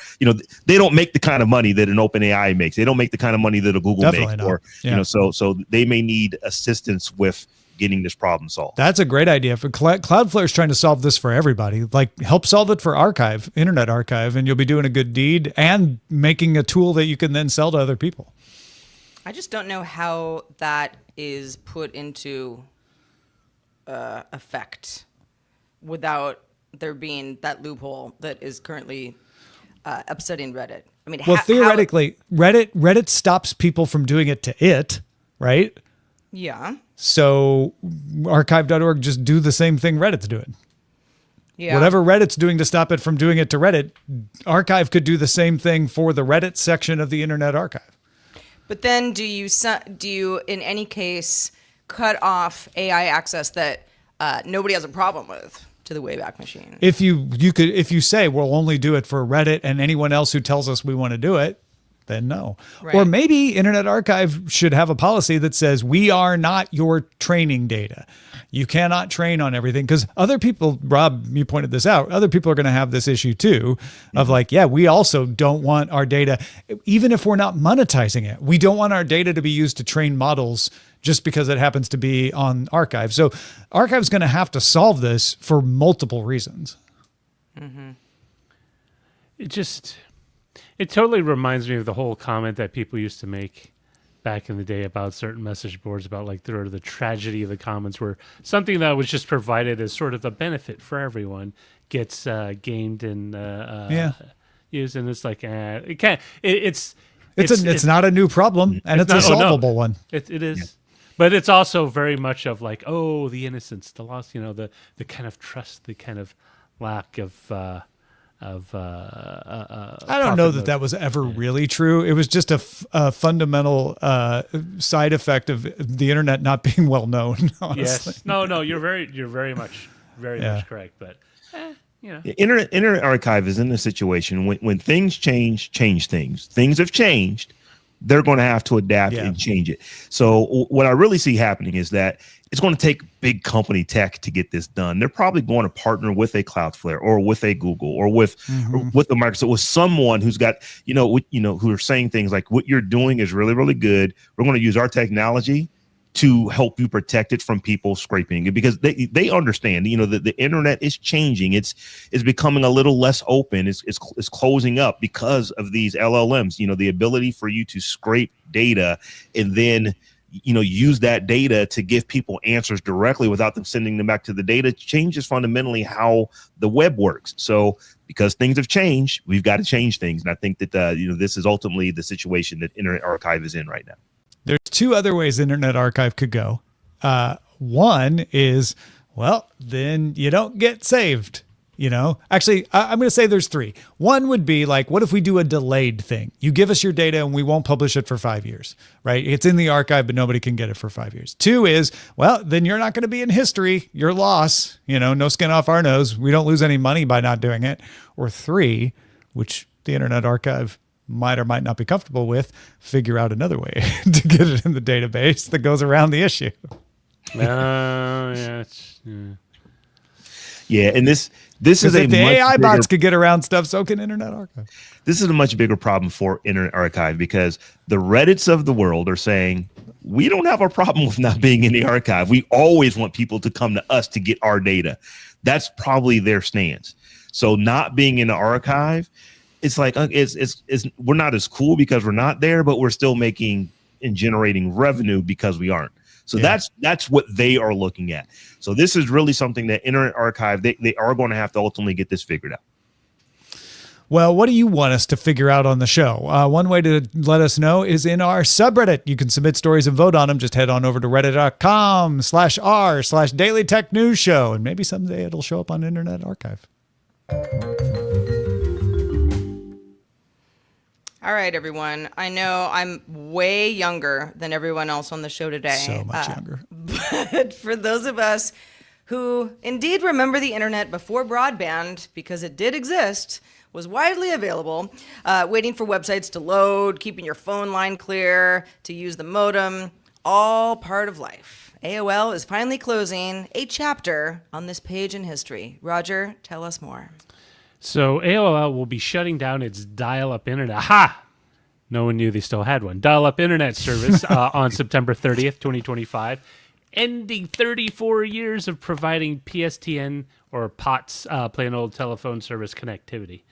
they don't make the kind of money that an OpenAI makes. They don't make the kind of money that a Google Definitely makes, not. So they may need assistance with getting this problem solved. That's a great idea. For Cloudflare is trying to solve this for everybody. Like help solve it for Internet Archive, and you'll be doing a good deed and making a tool that you can then sell to other people. I just don't know how that is put into effect without there being that loophole that is currently upsetting Reddit. I mean, well, theoretically, Reddit stops people from doing it to it, right? Yeah. So archive.org just do the same thing Reddit's doing. Yeah. Whatever Reddit's doing to stop it from doing it to Reddit, Archive could do the same thing for the Reddit section of the Internet Archive. But then do you in any case cut off AI access that nobody has a problem with to the Wayback Machine? If you say we'll only do it for Reddit and anyone else who tells us we want to do it, then no. Right. Or maybe Internet Archive should have a policy that says we are not your training data. You cannot train on everything, because other people, Rob, you pointed this out, other people are going to have this issue too of like, yeah, we also don't want our data, even if we're not monetizing it, we don't want our data to be used to train models just because it happens to be on Archive. So Archive's going to have to solve this for multiple reasons. Mm-hmm. It totally reminds me of the whole comment that people used to make back in the day about certain message boards about like the tragedy of the commons, where something that was just provided as sort of a benefit for everyone gets gained and used, and it's like it can't. It's not a new problem, and it's a solvable one. It is. Yeah. But it's also very much of like, oh, the innocence, the loss, the kind of trust, the kind of lack of I don't know that was ever really true. It was just a fundamental side effect of the internet not being well known. Honestly. Yes. No, you're very much correct. But Internet Archive is in a situation when things change things. Things have changed. they're going to have to adapt Yeah. and change it. So what I really see happening is that it's going to take big company tech to get this done. They're probably going to partner with a Cloudflare or with a Google or with a Microsoft, with someone who's got, who are saying things like, what you're doing is really, really good. We're going to use our technology to help you protect it from people scraping it, because they understand, that the internet is changing. It's becoming a little less open. It's closing up because of these LLMs, the ability for you to scrape data and then, use that data to give people answers directly without them sending them back to the data changes fundamentally how the web works. So because things have changed, we've got to change things. And I think that, this is ultimately the situation that Internet Archive is in right now. There's two other ways Internet Archive could go. One is, well, then you don't get saved. Actually, I'm going to say there's three. One would be like, what if we do a delayed thing? You give us your data and we won't publish it for 5 years, right? It's in the archive, but nobody can get it for 5 years. Two is, well, then you're not going to be in history. Your loss, no skin off our nose. We don't lose any money by not doing it. Or three, which the Internet Archive might or might not be comfortable with, figure out another way to get it in the database that goes around the issue. Yeah, and this is if the AI bots could get around stuff, so can Internet Archive. This is a much bigger problem for Internet Archive, because the Reddits of the world are saying, we don't have a problem with not being in the archive. We always want people to come to us to get our data. That's probably their stance. So not being in the archive, it's like it's we're not as cool because we're not there, but we're still making and generating revenue because we aren't. So that's what they are looking at. So this is really something that Internet Archive, they are going to have to ultimately get this figured out. Well, what do you want us to figure out on the show? One way to let us know is in our subreddit. You can submit stories and vote on them. Just head on over to reddit.com/r/Daily Tech News Show, and maybe someday it'll show up on Internet Archive. All right, everyone. I know I'm way younger than everyone else on the show today. So much younger. But for those of us who indeed remember the internet before broadband, because it did exist, was widely available, waiting for websites to load, keeping your phone line clear, to use the modem, all part of life. AOL is finally closing a chapter on this page in history. Roger, tell us more. So AOL will be shutting down its dial-up internet. Ha! No one knew they still had one. Dial-up internet service on September 30th, 2025, ending 34 years of providing PSTN or POTS, plain old telephone service connectivity.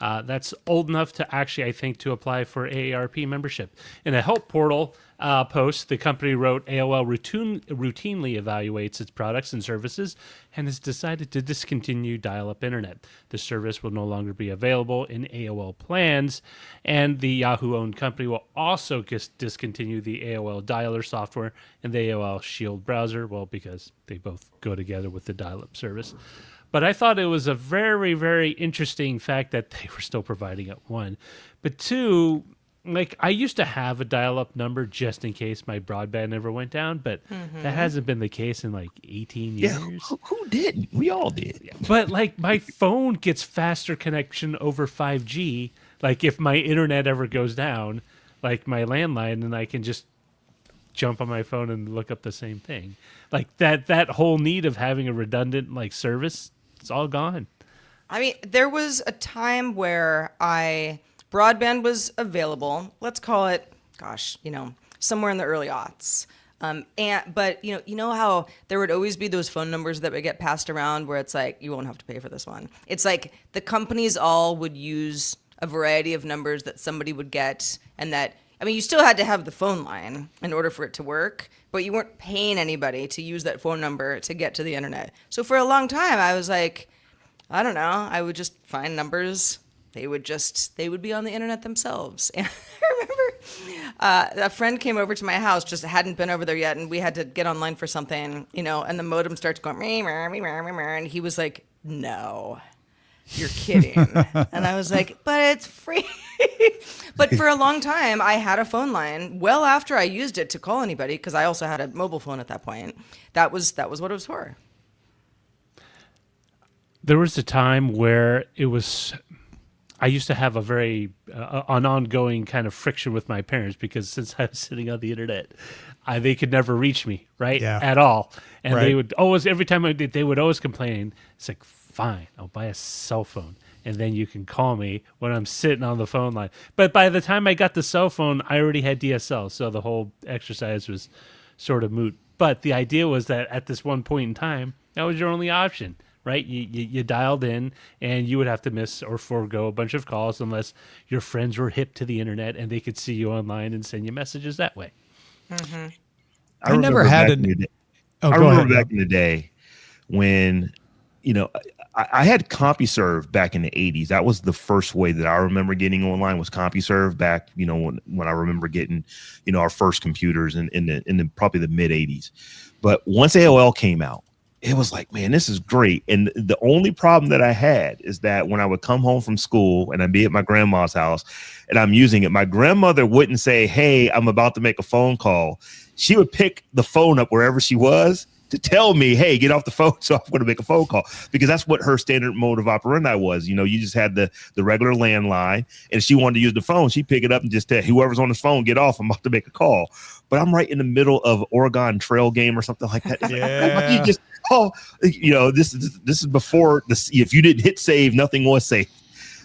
That's old enough to actually, I think, to apply for AARP membership. In a help portal post, the company wrote, AOL routinely evaluates its products and services and has decided to discontinue dial-up internet. The service will no longer be available in AOL plans, and the Yahoo-owned company will also discontinue the AOL dialer software and the AOL Shield browser, well, because they both go together with the dial-up service. But I thought it was a very, very interesting fact that they were still providing it, one. But two, like, I used to have a dial-up number just in case my broadband ever went down, but that hasn't been the case in like 18 years. Yeah, who didn't? We all did. But like my phone gets faster connection over 5G. Like if my internet ever goes down, like my landline, and I can just jump on my phone and look up the same thing. Like that whole need of having a redundant like service, it's all gone. I mean, there was a time where broadband was available. Let's call it, somewhere in the early aughts. But you know how there would always be those phone numbers that would get passed around where it's like, you won't have to pay for this one. It's like the companies all would use a variety of numbers that somebody would get, and you still had to have the phone line in order for it to work, but you weren't paying anybody to use that phone number to get to the internet. So for a long time, I was like, I don't know, I would just find numbers. They would be on the internet themselves. And I remember a friend came over to my house, just hadn't been over there yet, and we had to get online for something, and the modem starts going, and he was like, no, you're kidding. And I was like, but it's free. But for a long time, I had a phone line well after I used it to call anybody, because I also had a mobile phone at that point. That was what it was for. There was a time where it was, I used to have a very an ongoing kind of friction with my parents because since I was sitting on the internet, they could never reach me, right? Yeah. At all. And Right. they would always, every time they would always complain. It's like, fine, I'll buy a cell phone. And then you can call me when I'm sitting on the phone line. But by the time I got the cell phone, I already had DSL. So the whole exercise was sort of moot. But the idea was that at this one point in time, that was your only option. Right, you dialed in, and you would have to miss or forego a bunch of calls unless your friends were hip to the internet and they could see you online and send you messages that way. Mm-hmm. I never had an. Oh, I go remember ahead. back in the day when, I had CompuServe back in the 80s. That was the first way that I remember getting online was CompuServe back, when I remember getting, our first computers in the probably the mid 80s. But once AOL came out, it was like, man, this is great. And the only problem that I had is that when I would come home from school and I'd be at my grandma's house and I'm using it, my grandmother wouldn't say, hey, I'm about to make a phone call. She would pick the phone up wherever she was to tell me, hey, get off the phone. So I'm going to make a phone call, because that's what her standard mode of operandi was. You just had the regular landline, and if she wanted to use the phone, she'd pick it up and just tell whoever's on the phone, get off. I'm about to make a call. But I'm right in the middle of Oregon Trail game or something like that. Yeah. You just, this is before this. If you didn't hit save, nothing was saved.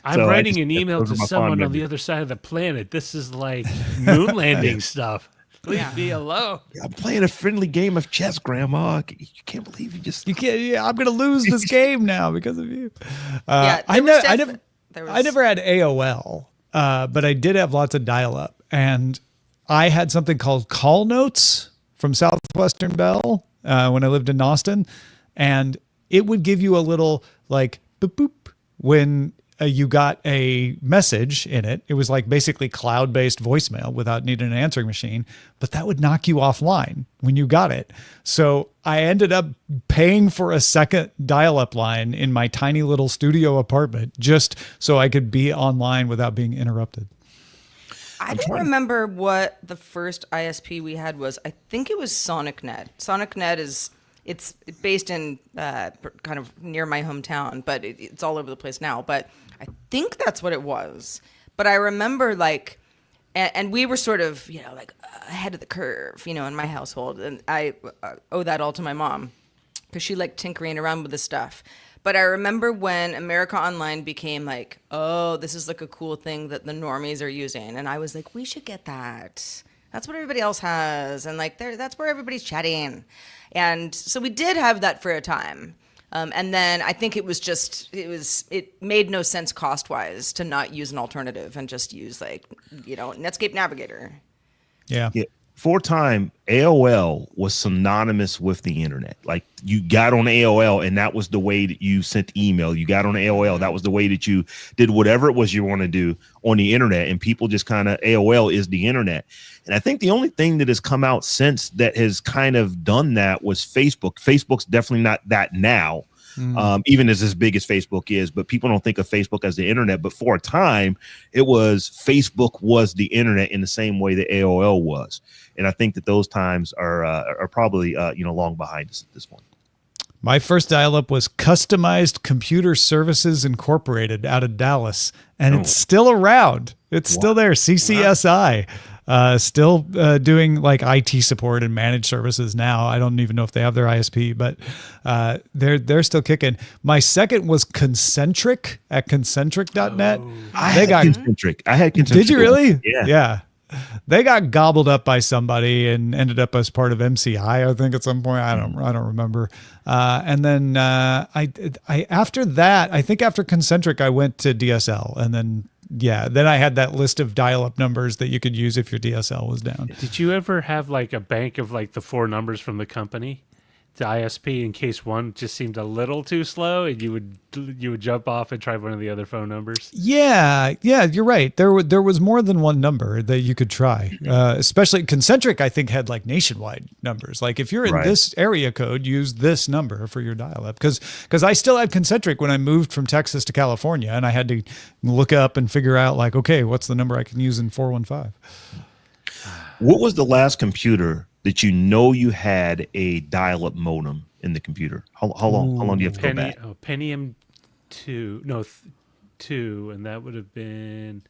I'm So writing an email those to are my someone fond on the memories. other side of the planet. This is like moon landing stuff. Leave Yeah. me alone. I'm playing a friendly game of chess, Grandma. You can't believe you just. You can't. Yeah, I'm gonna lose this game now because of you. Yeah, I there was I never had AOL, but I did have lots of dial-up, and I had something called Call Notes from Southwestern Bell when I lived in Austin, and it would give you a little like boop boop when you got a message in it. It was like basically cloud-based voicemail without needing an answering machine, but that would knock you offline when you got it. So I ended up paying for a second dial-up line in my tiny little studio apartment just so I could be online without being interrupted. I don't remember what the first ISP we had was. I think it was SonicNet. SonicNet it's based in kind of near my hometown, but it's all over the place now. But I think that's what it was. But I remember and we were sort of, like ahead of the curve, in my household. And I owe that all to my mom because she liked tinkering around with this stuff. But I remember when America Online became like, oh, this is like a cool thing that the normies are using. And I was like, we should get that. That's what everybody else has. And that's where everybody's chatting. And so we did have that for a time. And then I think it made no sense cost-wise to not use an alternative and just use Netscape Navigator. Yeah. For a time, AOL was synonymous with the internet. Like, you got on AOL and that was the way that you sent email. You got on AOL, that was the way that you did whatever it was you want to do on the internet. And people just kind of, AOL is the internet. And I think the only thing that has come out since that has kind of done that was Facebook. Facebook's definitely not that now. Even as big as Facebook is, but people don't think of Facebook as the internet. But for a time, it was Facebook was the internet in the same way that AOL was, and I think that those times are probably long behind us at this point. My first dial-up was Customized Computer Services Incorporated out of Dallas, and it's still around. It's still there. CCSI. Still doing like IT support and managed services now. I don't even know if they have their ISP, but they're still kicking. My second was Concentric at concentric.net. I had Concentric. Did you really? Yeah. They got gobbled up by somebody and ended up as part of MCI, I think, at some point. I don't remember. And then I after that, I think after Concentric, I went to DSL, and then I had that list of dial-up numbers that you could use if your DSL was down. Did you ever have like a bank of like the 4 numbers from the company, the ISP, in case one just seemed a little too slow, and you would jump off and try one of the other phone numbers? Yeah, you're right. There was more than one number that you could try. Especially Concentric, I think, had like nationwide numbers. Like, if you're in this area code, use this number for your dial-up. Because I still had Concentric when I moved from Texas to California, and I had to look up and figure out like, okay, what's the number I can use in 415? What was the last computer that you had a dial-up modem in the computer? How long do you have to go back? Pentium 2, no, 2, and that would have been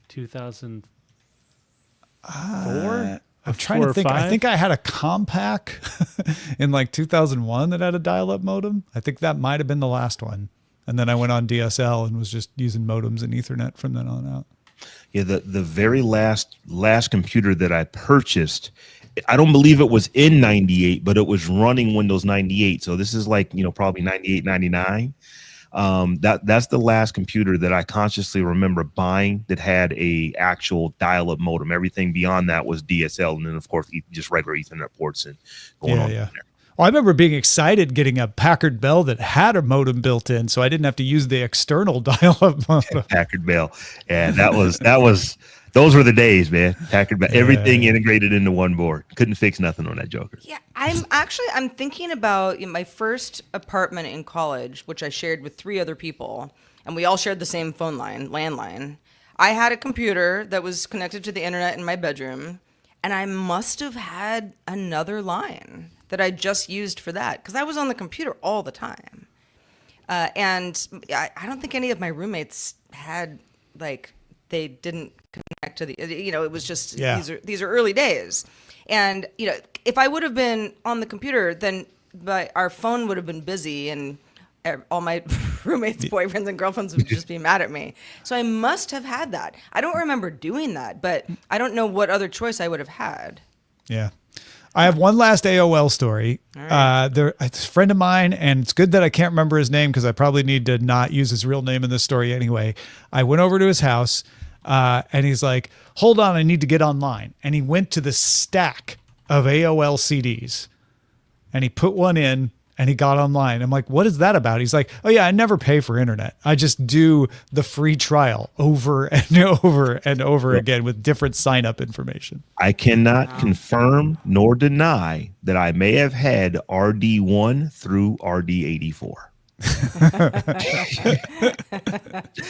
2004. I'm trying to think. I think I had a Compaq in like 2001 that had a dial-up modem. I think that might have been the last one. And then I went on DSL and was just using modems and Ethernet from then on out. Yeah, the very last computer that I purchased, I don't believe it was in 98, but it was running Windows 98. So this is like, probably 98, 99. That's the last computer that I consciously remember buying that had a actual dial-up modem. Everything beyond that was DSL, and then of course just regular Ethernet ports and going on there. Well, I remember being excited getting a Packard Bell that had a modem built in, so I didn't have to use the external dial-up modem. Packard Bell, and those were the days, man. Packard Bell, everything integrated into one board. Couldn't fix nothing on that joker. Yeah, I'm thinking about my first apartment in college, which I shared with 3 other people, and we all shared the same phone line, landline. I had a computer that was connected to the internet in my bedroom, and I must have had another line that I just used for that because I was on the computer all the time. And I don't think any of my roommates had, they didn't connect to the, it was just, these are early days. And, if I would have been on the computer, then our phone would have been busy and all my roommates' boyfriends and girlfriends would just be mad at me. So I must have had that. I don't remember doing that, but I don't know what other choice I would have had. Yeah. I have one last AOL story. Right. It's a friend of mine, and it's good that I can't remember his name because I probably need to not use his real name in this story anyway. I went over to his house, and he's like, hold on, I need to get online. And he went to the stack of AOL CDs, and he put one in, and he got online. I'm like, what is that about? He's like, oh yeah, I never pay for internet. I just do the free trial over and over and over again with different sign up information. I cannot confirm nor deny that I may have had RD1 through RD84.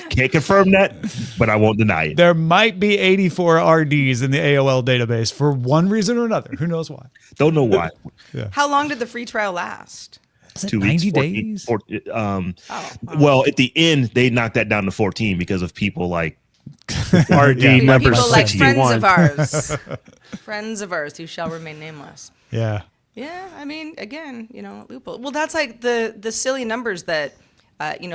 Can't confirm that, but I won't deny it. There might be 84 RDs in the AOL database for one reason or another. Who knows why? Don't know why. Yeah. How long did the free trial last? Is it 2 90 weeks, 14, days? Well, at the end, they knocked that down to 14 because of people like RD number People like 61. friends of ours who shall remain nameless. Yeah. Yeah, I mean, again, loophole. Well, that's like the silly numbers that,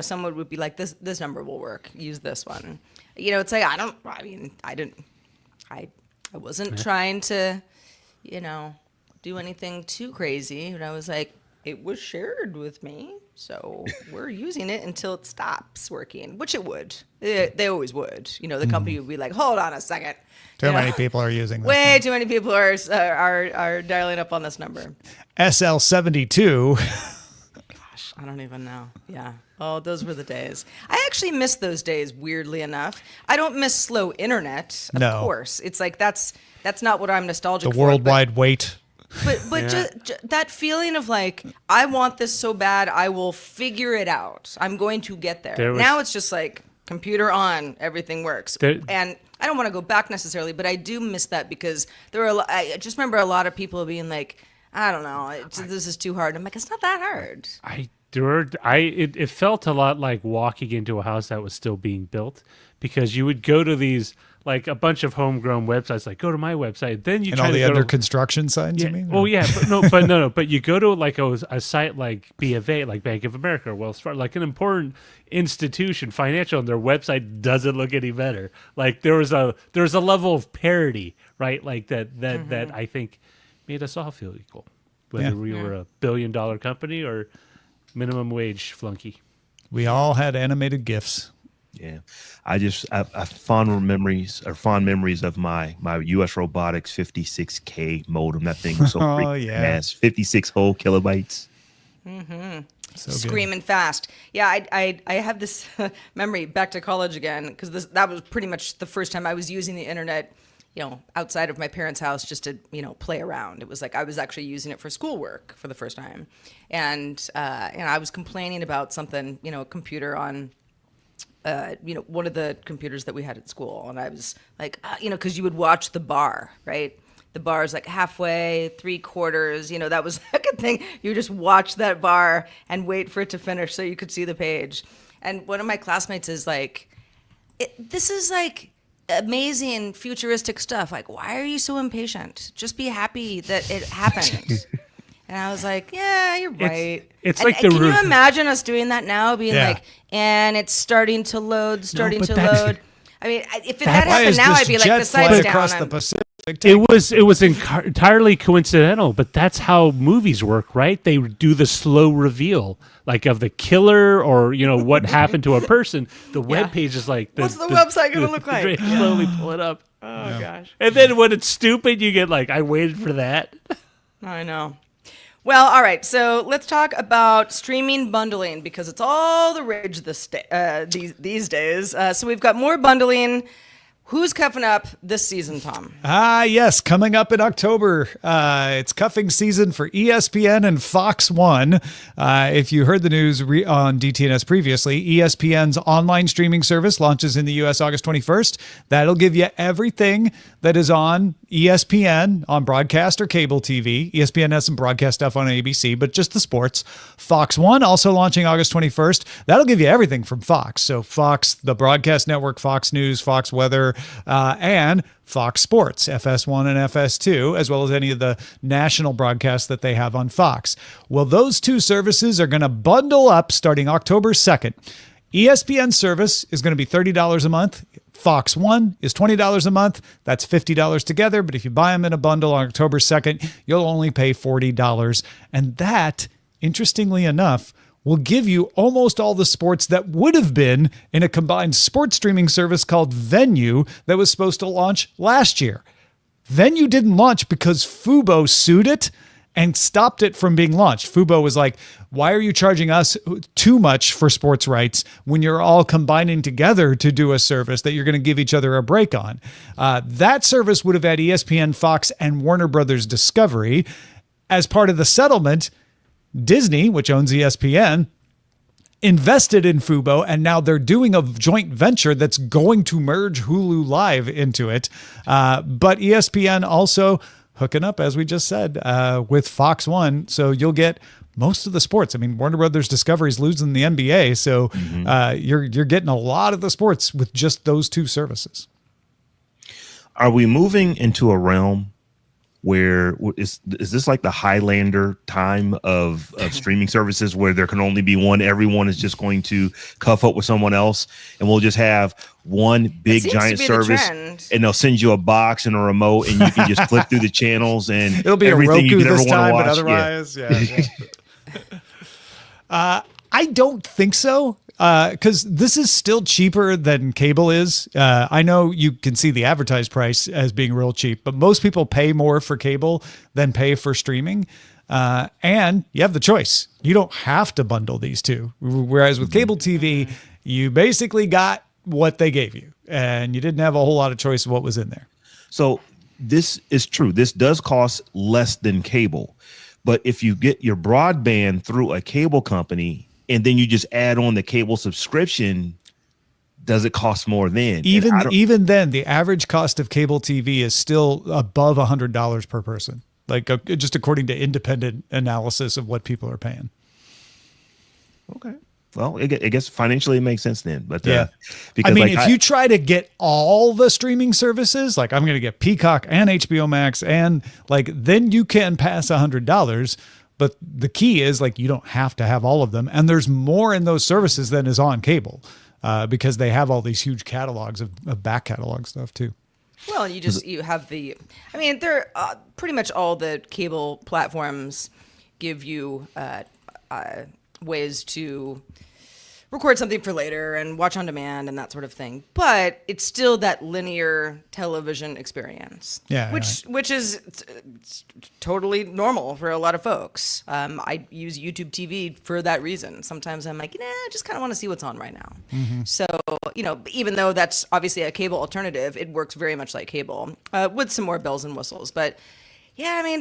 someone would be like, this number will work. Use this one. It's like, I wasn't trying to, do anything too crazy. But I was like, it was shared with me, so we're using it until it stops working, which it would. They always would. The company would be like, hold on a second. Too many people are using this. Way too many people are dialing up on this number. SL72. Gosh, I don't even know. Yeah. Oh, those were the days. I actually miss those days, weirdly enough. I don't miss slow internet, of course. It's like that's not what I'm nostalgic for. The worldwide wait. But just that feeling of like, I want this so bad, I will figure it out. I'm going to get there. Now it's just like, computer on, everything works. And I don't want to go back necessarily, but I do miss that because I just remember a lot of people being like, I don't know, this is too hard. I'm like, it's not that hard. It felt a lot like walking into a house that was still being built because you would go to these like a bunch of homegrown websites, like go to my website. Then you and try all to the go other to, construction signs. Yeah, You mean? well, yeah, but you go to like a site like B of A, like Bank of America, or Wells Fargo, like an important institution, financial, and their website doesn't look any better. Like there was a level of parity, right? Like that I think made us all feel equal, whether we were a $1 billion company or minimum wage flunky. We all had animated GIFs. Yeah, I fond memories of my US Robotics 56K modem. That thing was so fast, 56 whole kilobytes. Mm-hmm. So screaming fast. Yeah, I have this memory back to college again because that was pretty much the first time I was using the internet, outside of my parents' house just to play around. It was like I was actually using it for schoolwork for the first time, and I was complaining about something, a computer on. One of the computers that we had at school. And I was like, because you would watch the bar, right? The bar is like halfway, 3/4, that was like a thing. You would just watch that bar and wait for it to finish so you could see the page. And one of my classmates is like, this is like amazing futuristic stuff. Like, why are you so impatient? Just be happy that it happened. And I was like, yeah, you're right. It's and, like and can you imagine us doing that now, being like, and it's starting to load. I mean, if that happened now, I'd be like, the site's down. Across the Pacific. It was entirely coincidental, but that's how movies work, right? They do the slow reveal, like of the killer or what happened to a person. The web page is like, what's the website going to look like? Slowly pull it up. Oh gosh! And then when it's stupid, you get like, I waited for that. I know. Well, all right. So let's talk about streaming bundling because it's all the rage these days. So we've got more bundling. Who's cuffing up this season, Tom? Yes, coming up in October. It's cuffing season for ESPN and Fox One. If you heard the news on DTNS previously, ESPN's online streaming service launches in the U.S. August 21st. That'll give you everything that is on ESPN on broadcast or cable TV. ESPN has some broadcast stuff on ABC, but just the sports. Fox One also launching August 21st. That'll give you everything from Fox. So Fox, the broadcast network, Fox News, Fox Weather, and Fox Sports, FS1 and FS2, as well as any of the national broadcasts that they have on Fox. Well, those two services are going to bundle up starting October 2nd. ESPN service is going to be $30 a month. Fox One is $20 a month. That's $50 together. But if you buy them in a bundle on October 2nd, you'll only pay $40. And that, interestingly enough, will give you almost all the sports that would have been in a combined sports streaming service called Venue that was supposed to launch last year. Venue didn't launch because Fubo sued it and stopped it from being launched. Fubo was like, why are you charging us too much for sports rights when you're all combining together to do a service that you're going to give each other a break on? That service would have had ESPN, Fox, and Warner Brothers Discovery. As part of the settlement, Disney, which owns ESPN, invested in Fubo, and now they're doing a joint venture that's going to merge Hulu Live into it. But ESPN also hooking up, as we just said, with Fox One. So you'll get most of the sports. I mean, Warner Brothers Discovery is losing the NBA. So you're getting a lot of the sports with just those two services. Are we moving into a realm where is this like the Highlander time of streaming services where there can only be one? Everyone is just going to cuff up with someone else, and we'll just have one big giant service, and they'll send you a box and a remote, and you can just flip through the channels, and it'll be everything a Roku you can this ever want time, to watch. But otherwise, yeah. I don't think so. Because this is still cheaper than cable is. I know you can see the advertised price as being real cheap, but most people pay more for cable than pay for streaming. And you have the choice. You don't have to bundle these two. Whereas with cable TV, you basically got what they gave you, and you didn't have a whole lot of choice of what was in there. So this is true. This does cost less than cable. But if you get your broadband through a cable company, and then you just add on the cable subscription, does it cost more then? Even then, the average cost of cable TV is still above $100 per person, like just according to independent analysis of what people are paying. Okay. Well, I guess financially it makes sense then. But yeah, because I mean, if you try to get all the streaming services, like I'm going to get Peacock and HBO Max, and then you can pass $100. But the key is you don't have to have all of them. And there's more in those services than is on cable because they have all these huge catalogs of back catalog stuff too. Well, you have they're pretty much all the cable platforms give you ways to record something for later and watch on demand and that sort of thing. But it's still that linear television experience, which is totally normal for a lot of folks. I use YouTube TV for that reason. Sometimes I'm like, I just kind of want to see what's on right now. Mm-hmm. So, even though that's obviously a cable alternative, it works very much like cable with some more bells and whistles. But yeah,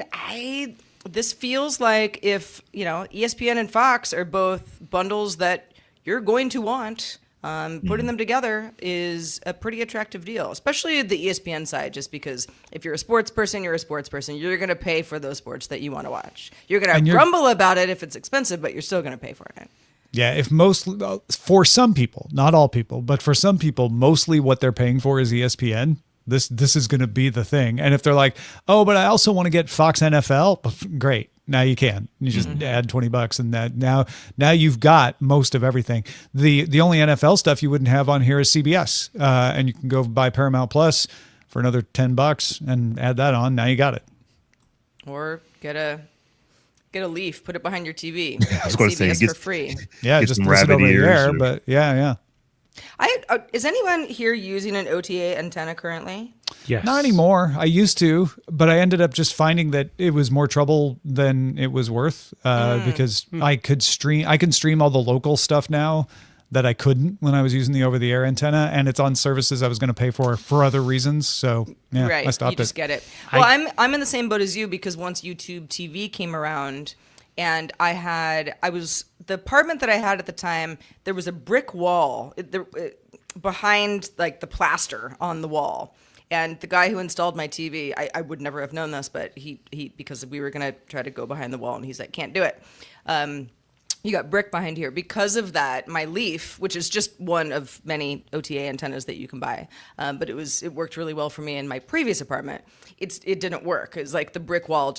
this feels like if, ESPN and Fox are both bundles that you're going to want, putting them together is a pretty attractive deal, especially the ESPN side, just because if you're a sports person, you're going to pay for those sports that you want to watch. You're going to grumble about it if it's expensive, but you're still going to pay for it. Yeah, if for some people, not all people, but for some people, mostly what they're paying for is ESPN. This is going to be the thing. And if they're like, oh, but I also want to get Fox NFL, great. Now you can. You just add $20 and that now you've got most of everything. The only NFL stuff you wouldn't have on here is CBS. And you can go buy Paramount Plus for another $10 and add that on. Now you got it. Or get a leaf, put it behind your TV. I was going to say, for free. Yeah, get just some listen rabbit over the ears air, or- but yeah. Is anyone here using an OTA antenna currently? Yes. Not anymore. I used to, but I ended up just finding that it was more trouble than it was worth because I can stream all the local stuff now that I couldn't when I was using the over-the-air antenna, and it's on services I was going to pay for other reasons. So yeah, Right, I stopped you just it. get it. Well, I'm in the same boat as you because once YouTube TV came around, and the apartment that I had at the time, there was a brick wall behind like the plaster on the wall. And the guy who installed my TV, I would never have known this, but he because we were gonna try to go behind the wall, and he's like, can't do it. You got brick behind here. Because of that, my Leaf, which is just one of many OTA antennas that you can buy, but it worked really well for me in my previous apartment. It didn't work. It's like the brick wall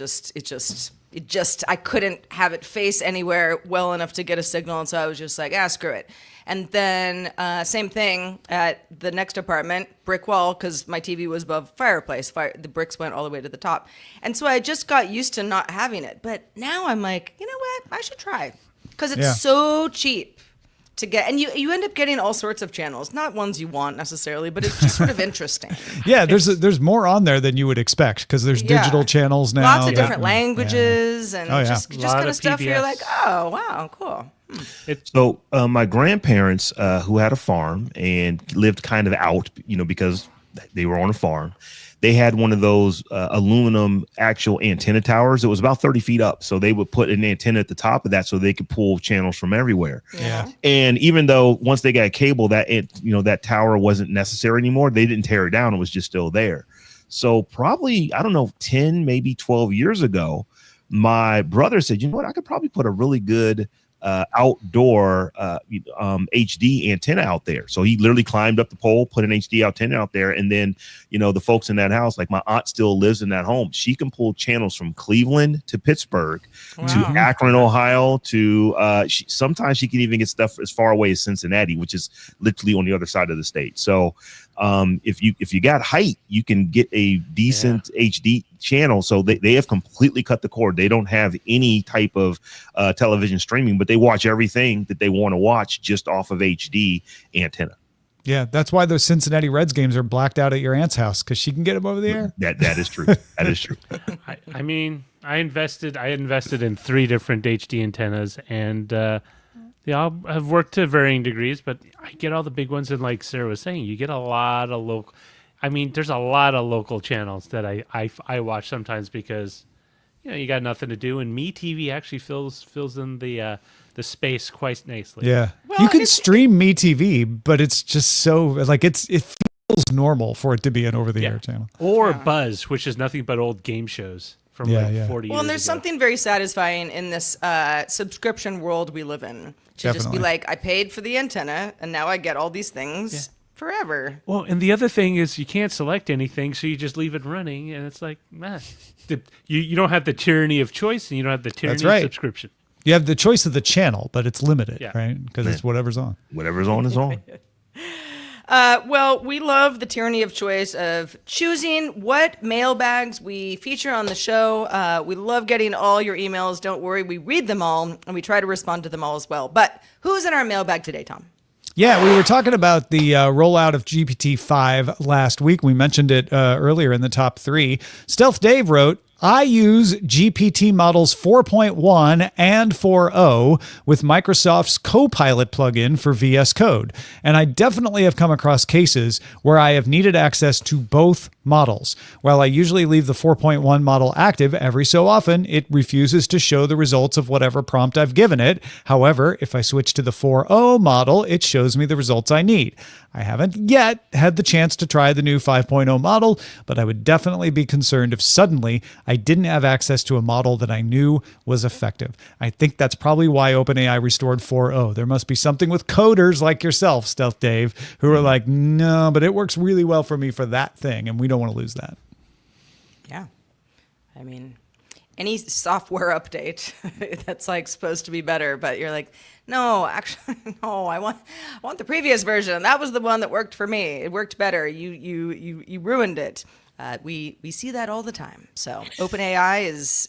I couldn't have it face anywhere well enough to get a signal, and so I was just like, screw it. And then same thing at the next apartment, brick wall, because my TV was above fireplace. The bricks went all the way to the top. And so I just got used to not having it. But now I'm like, you know what? I should try. Because it's so cheap to get. And you end up getting all sorts of channels. Not ones you want necessarily, but it's just sort of interesting. Yeah, there's more on there than you would expect because there's digital channels now. Lots of different languages and just kind Lot of of stuff you're PBS. like, oh, wow, cool. So my grandparents, who had a farm and lived kind of out, because they were on a farm, they had one of those aluminum actual antenna towers. It was about 30 feet up. So they would put an antenna at the top of that so they could pull channels from everywhere. Yeah. And even though once they got cable, that tower wasn't necessary anymore, they didn't tear it down. It was just still there. So probably, 10, maybe 12 years ago, my brother said, you know what, I could probably put a really good outdoor HD antenna out there. So he literally climbed up the pole, put an HD antenna out there, and then the folks in that house, like my aunt still lives in that home, she can pull channels from Cleveland to Pittsburgh to Akron, Ohio to sometimes she can even get stuff as far away as Cincinnati, which is literally on the other side of the state. So if you got height, you can get a decent HD channel. So they have completely cut the cord. They don't have any type of television streaming, but they watch everything that they want to watch just off of HD antenna. Yeah, that's why those Cincinnati Reds games are blacked out at your aunt's house because she can get them over the air. That is true. That is true. I mean, I invested in 3 different HD antennas, and they all have worked to varying degrees, but I get all the big ones, and like Sarah was saying, you get a lot of local. I mean, there's a lot of local channels that I watch sometimes because you got nothing to do, and MeTV actually fills in the space quite nicely. Yeah, Well, you can it's- stream MeTV, but it's just so like it feels normal for it to be an over-the-air channel. Or Buzz, which is nothing but old game shows from 40 years Well, and there's ago. something very satisfying in this subscription world we live in. To just be Definitely. like, I paid for the antenna, and now I get all these things forever. Well, and the other thing is you can't select anything, so you just leave it running, and it's like, you don't have the tyranny of choice, and you don't have the tyranny right. of subscription. You have the choice of the channel, but it's limited, Yeah. right? Because it's whatever's on. Whatever's on is on. Well, we love the tyranny of choice of choosing what mailbags we feature on the show. We love getting all your emails. Don't worry, we read them all, and we try to respond to them all as well. But who's in our mailbag today, Tom? Yeah, we were talking about the rollout of GPT-5 last week. We mentioned it earlier in the top 3. Stealth Dave wrote, I use GPT models 4.1 and 4.0 with Microsoft's Copilot plugin for VS Code. And I definitely have come across cases where I have needed access to both models. While I usually leave the 4.1 model active, every so often it refuses to show the results of whatever prompt I've given it. However, if I switch to the 4.0 model, it shows me the results I need. I haven't yet had the chance to try the new 5.0 model, but I would definitely be concerned if suddenly I didn't have access to a model that I knew was effective. I think that's probably why OpenAI restored 4.0. There must be something with coders like yourself, Stealth Dave, who are like, no, but it works really well for me for that thing, and we don't want to lose that. Yeah. I mean, any software update that's like supposed to be better, but you're like, no, actually, no, I want the previous version. That was the one that worked for me. It worked better. You ruined it. We see that all the time. So OpenAI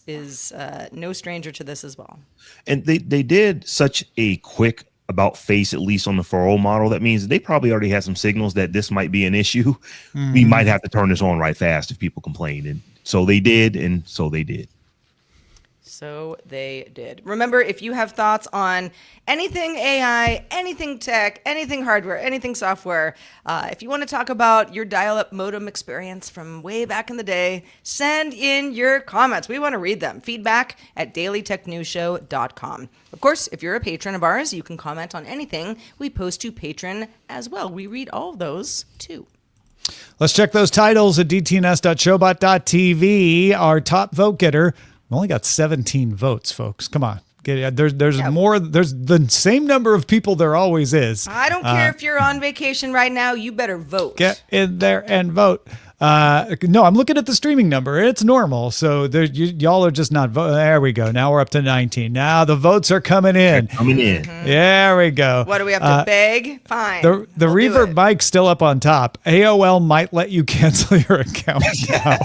is no stranger to this as well. And they did such a quick about face, at least on the 4.0 model. That means they probably already had some signals that this might be an issue. We might have to turn this on right fast if people complain. And so they did, and so they did. So they did. Remember, if you have thoughts on anything AI, anything tech, anything hardware, anything software, if you want to talk about your dial-up modem experience from way back in the day, send in your comments. We want to read them. Feedback at dailytechnewsshow.com. Of course, if you're a patron of ours, you can comment on anything we post to Patreon as well. We read all of those too. Let's check those titles at dtns.showbot.tv. Our top vote getter. We only got 17 votes, folks. Come on. There's more. There's the same number of people there always is. I don't care if you're on vacation right now. You better vote. Get in there and vote. No, I'm looking at the streaming number. It's normal. So y'all are just not voting. There we go. Now we're up to 19. Now the votes are coming in. They're coming in. There we go. What do we have to beg? Fine. The we'll reverb mic's still up on top. AOL might let you cancel your account now.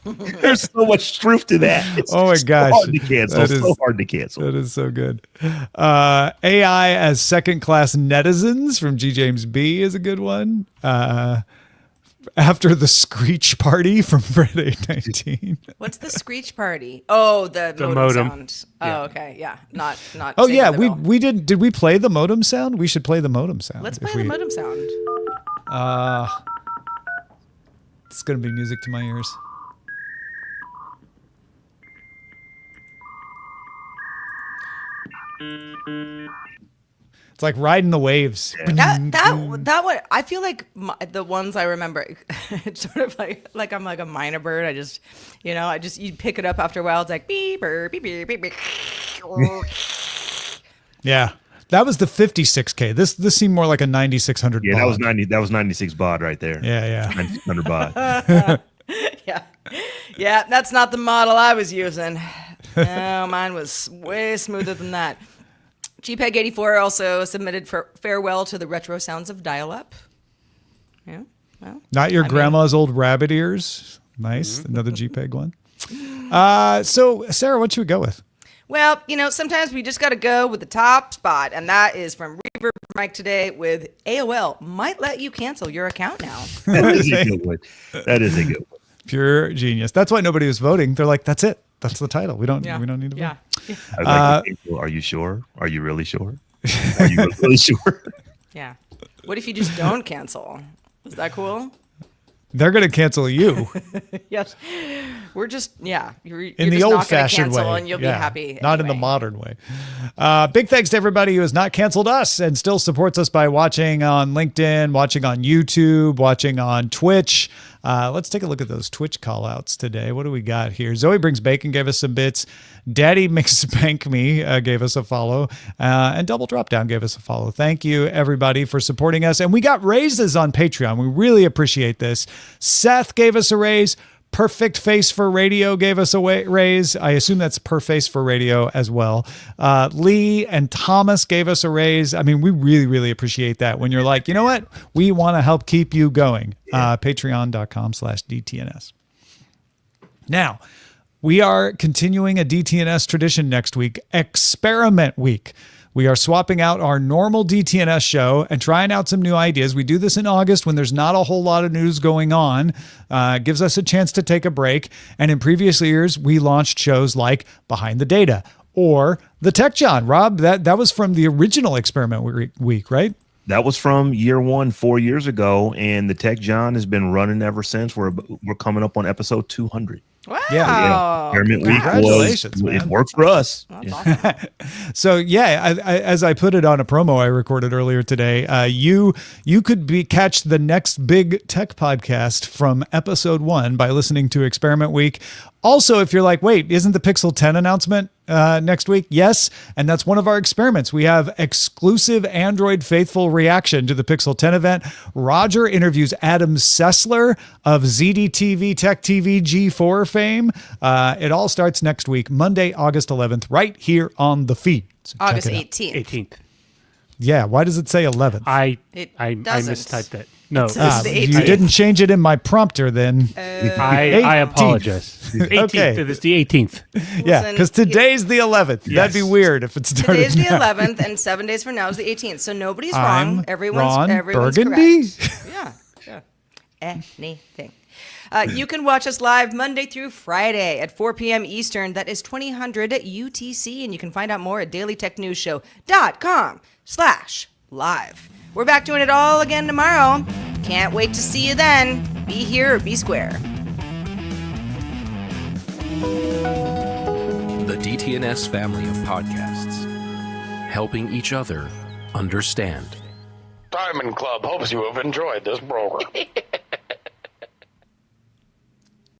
There's so much truth to that. It's oh my gosh. So hard to cancel. So hard to cancel. That is so good. AI as second-class netizens from G. James B is a good one. After the Screech Party from Fred 819. What's the Screech Party? Oh, the modem sound. Yeah. Oh, okay. Yeah. Not. Oh yeah, we did we play the modem sound? We should play the modem sound. Let's play the modem sound. It's going to be music to my ears. It's like riding the waves. That one, I feel like the ones I remember, it's sort of like I'm like a minor bird. I just, you pick it up after a while. It's like beep, beep, beep, beep, beep. Yeah. That was the 56K. This seemed more like a 9600 Yeah, baud. that was 96 baud right there. Yeah. 9600 baud. Yeah, that's not the model I was using. No, mine was way smoother than that. GPEG84 also submitted for farewell to the retro sounds of dial-up. Yeah, well. Not your grandma's old rabbit ears. Nice. Another JPEG one. So, Sarah, what should we go with? Well, sometimes we just got to go with the top spot, and that is from Reverb Mike today with AOL might let you cancel your account now. That is a good one. That is a good one. Pure genius. That's why nobody was voting. They're like, that's it. That's the title. We don't need to vote. Yeah. I was like, are you sure? Are you really sure? Are you really sure? Yeah. What if you just don't cancel? Is that cool? They're going to cancel you. Yes. We're just, you're in the just old-fashioned way. And you'll be happy. Not in the modern way. Big thanks to everybody who has not canceled us and still supports us by watching on LinkedIn, watching on YouTube, watching on Twitch. Let's take a look at those Twitch call-outs today. What do we got here? Zoe Brings Bacon gave us some bits. Daddy McSpank Me gave us a follow. And Double Drop Down gave us a follow. Thank you, everybody, for supporting us. And we got raises on Patreon. We really appreciate this. Seth gave us a raise. Perfect Face for Radio gave us a raise. I assume that's Per Face for Radio as well. Lee and Thomas gave us a raise. I mean, we really, really appreciate that. When you're like, you know what? We want to help keep you going. Patreon.com/DTNS. Now, we are continuing a DTNS tradition next week, Experiment Week. We are swapping out our normal DTNS show and trying out some new ideas. We do this in August when there's not a whole lot of news going on. Gives us a chance to take a break. And in previous years, we launched shows like Behind the Data or The Tech John. Rob, that was from the original Experiment Week, right? That was from year 1, 4 years ago, and the Tech John has been running ever since. We're coming up on episode 200. Wow. Yeah. Experiment Week Congratulations, man. it worked for us. That's awesome. So yeah, as I put it on a promo I recorded earlier today, you could catch the next big tech podcast from episode 1 by listening to Experiment Week. Also, if you're like, wait, isn't the Pixel 10 announcement next week? Yes, and that's one of our experiments. We have exclusive Android faithful reaction to the Pixel 10 event. Roger interviews Adam Sessler of ZDTV Tech TV G4 fame. It all starts next week, Monday, August 11th, right here on the feed. So check August it out. 18th. 18th. Yeah, why does it say 11th? I doesn't. mistyped that. No, says the You 18th. didn't change it in my prompter then. I apologize. 18th. Okay. It's the 18th. Yeah, Listen, because today's the 11th. That'd Yes. be weird if it started Today's the now. 11th, and 7 days from now is the 18th. So nobody's I'm wrong. Everyone's Ron everyone's Burgundy? correct. Yeah. Anything. You can watch us live Monday through Friday at 4 p.m. Eastern. That is 2000 UTC, and you can find out more at dailytechnewsshow.com/live. We're back doing it all again tomorrow. Can't wait to see you then. Be here or be square. The DTNS family of podcasts, helping each other understand. Diamond Club hopes you have enjoyed this program.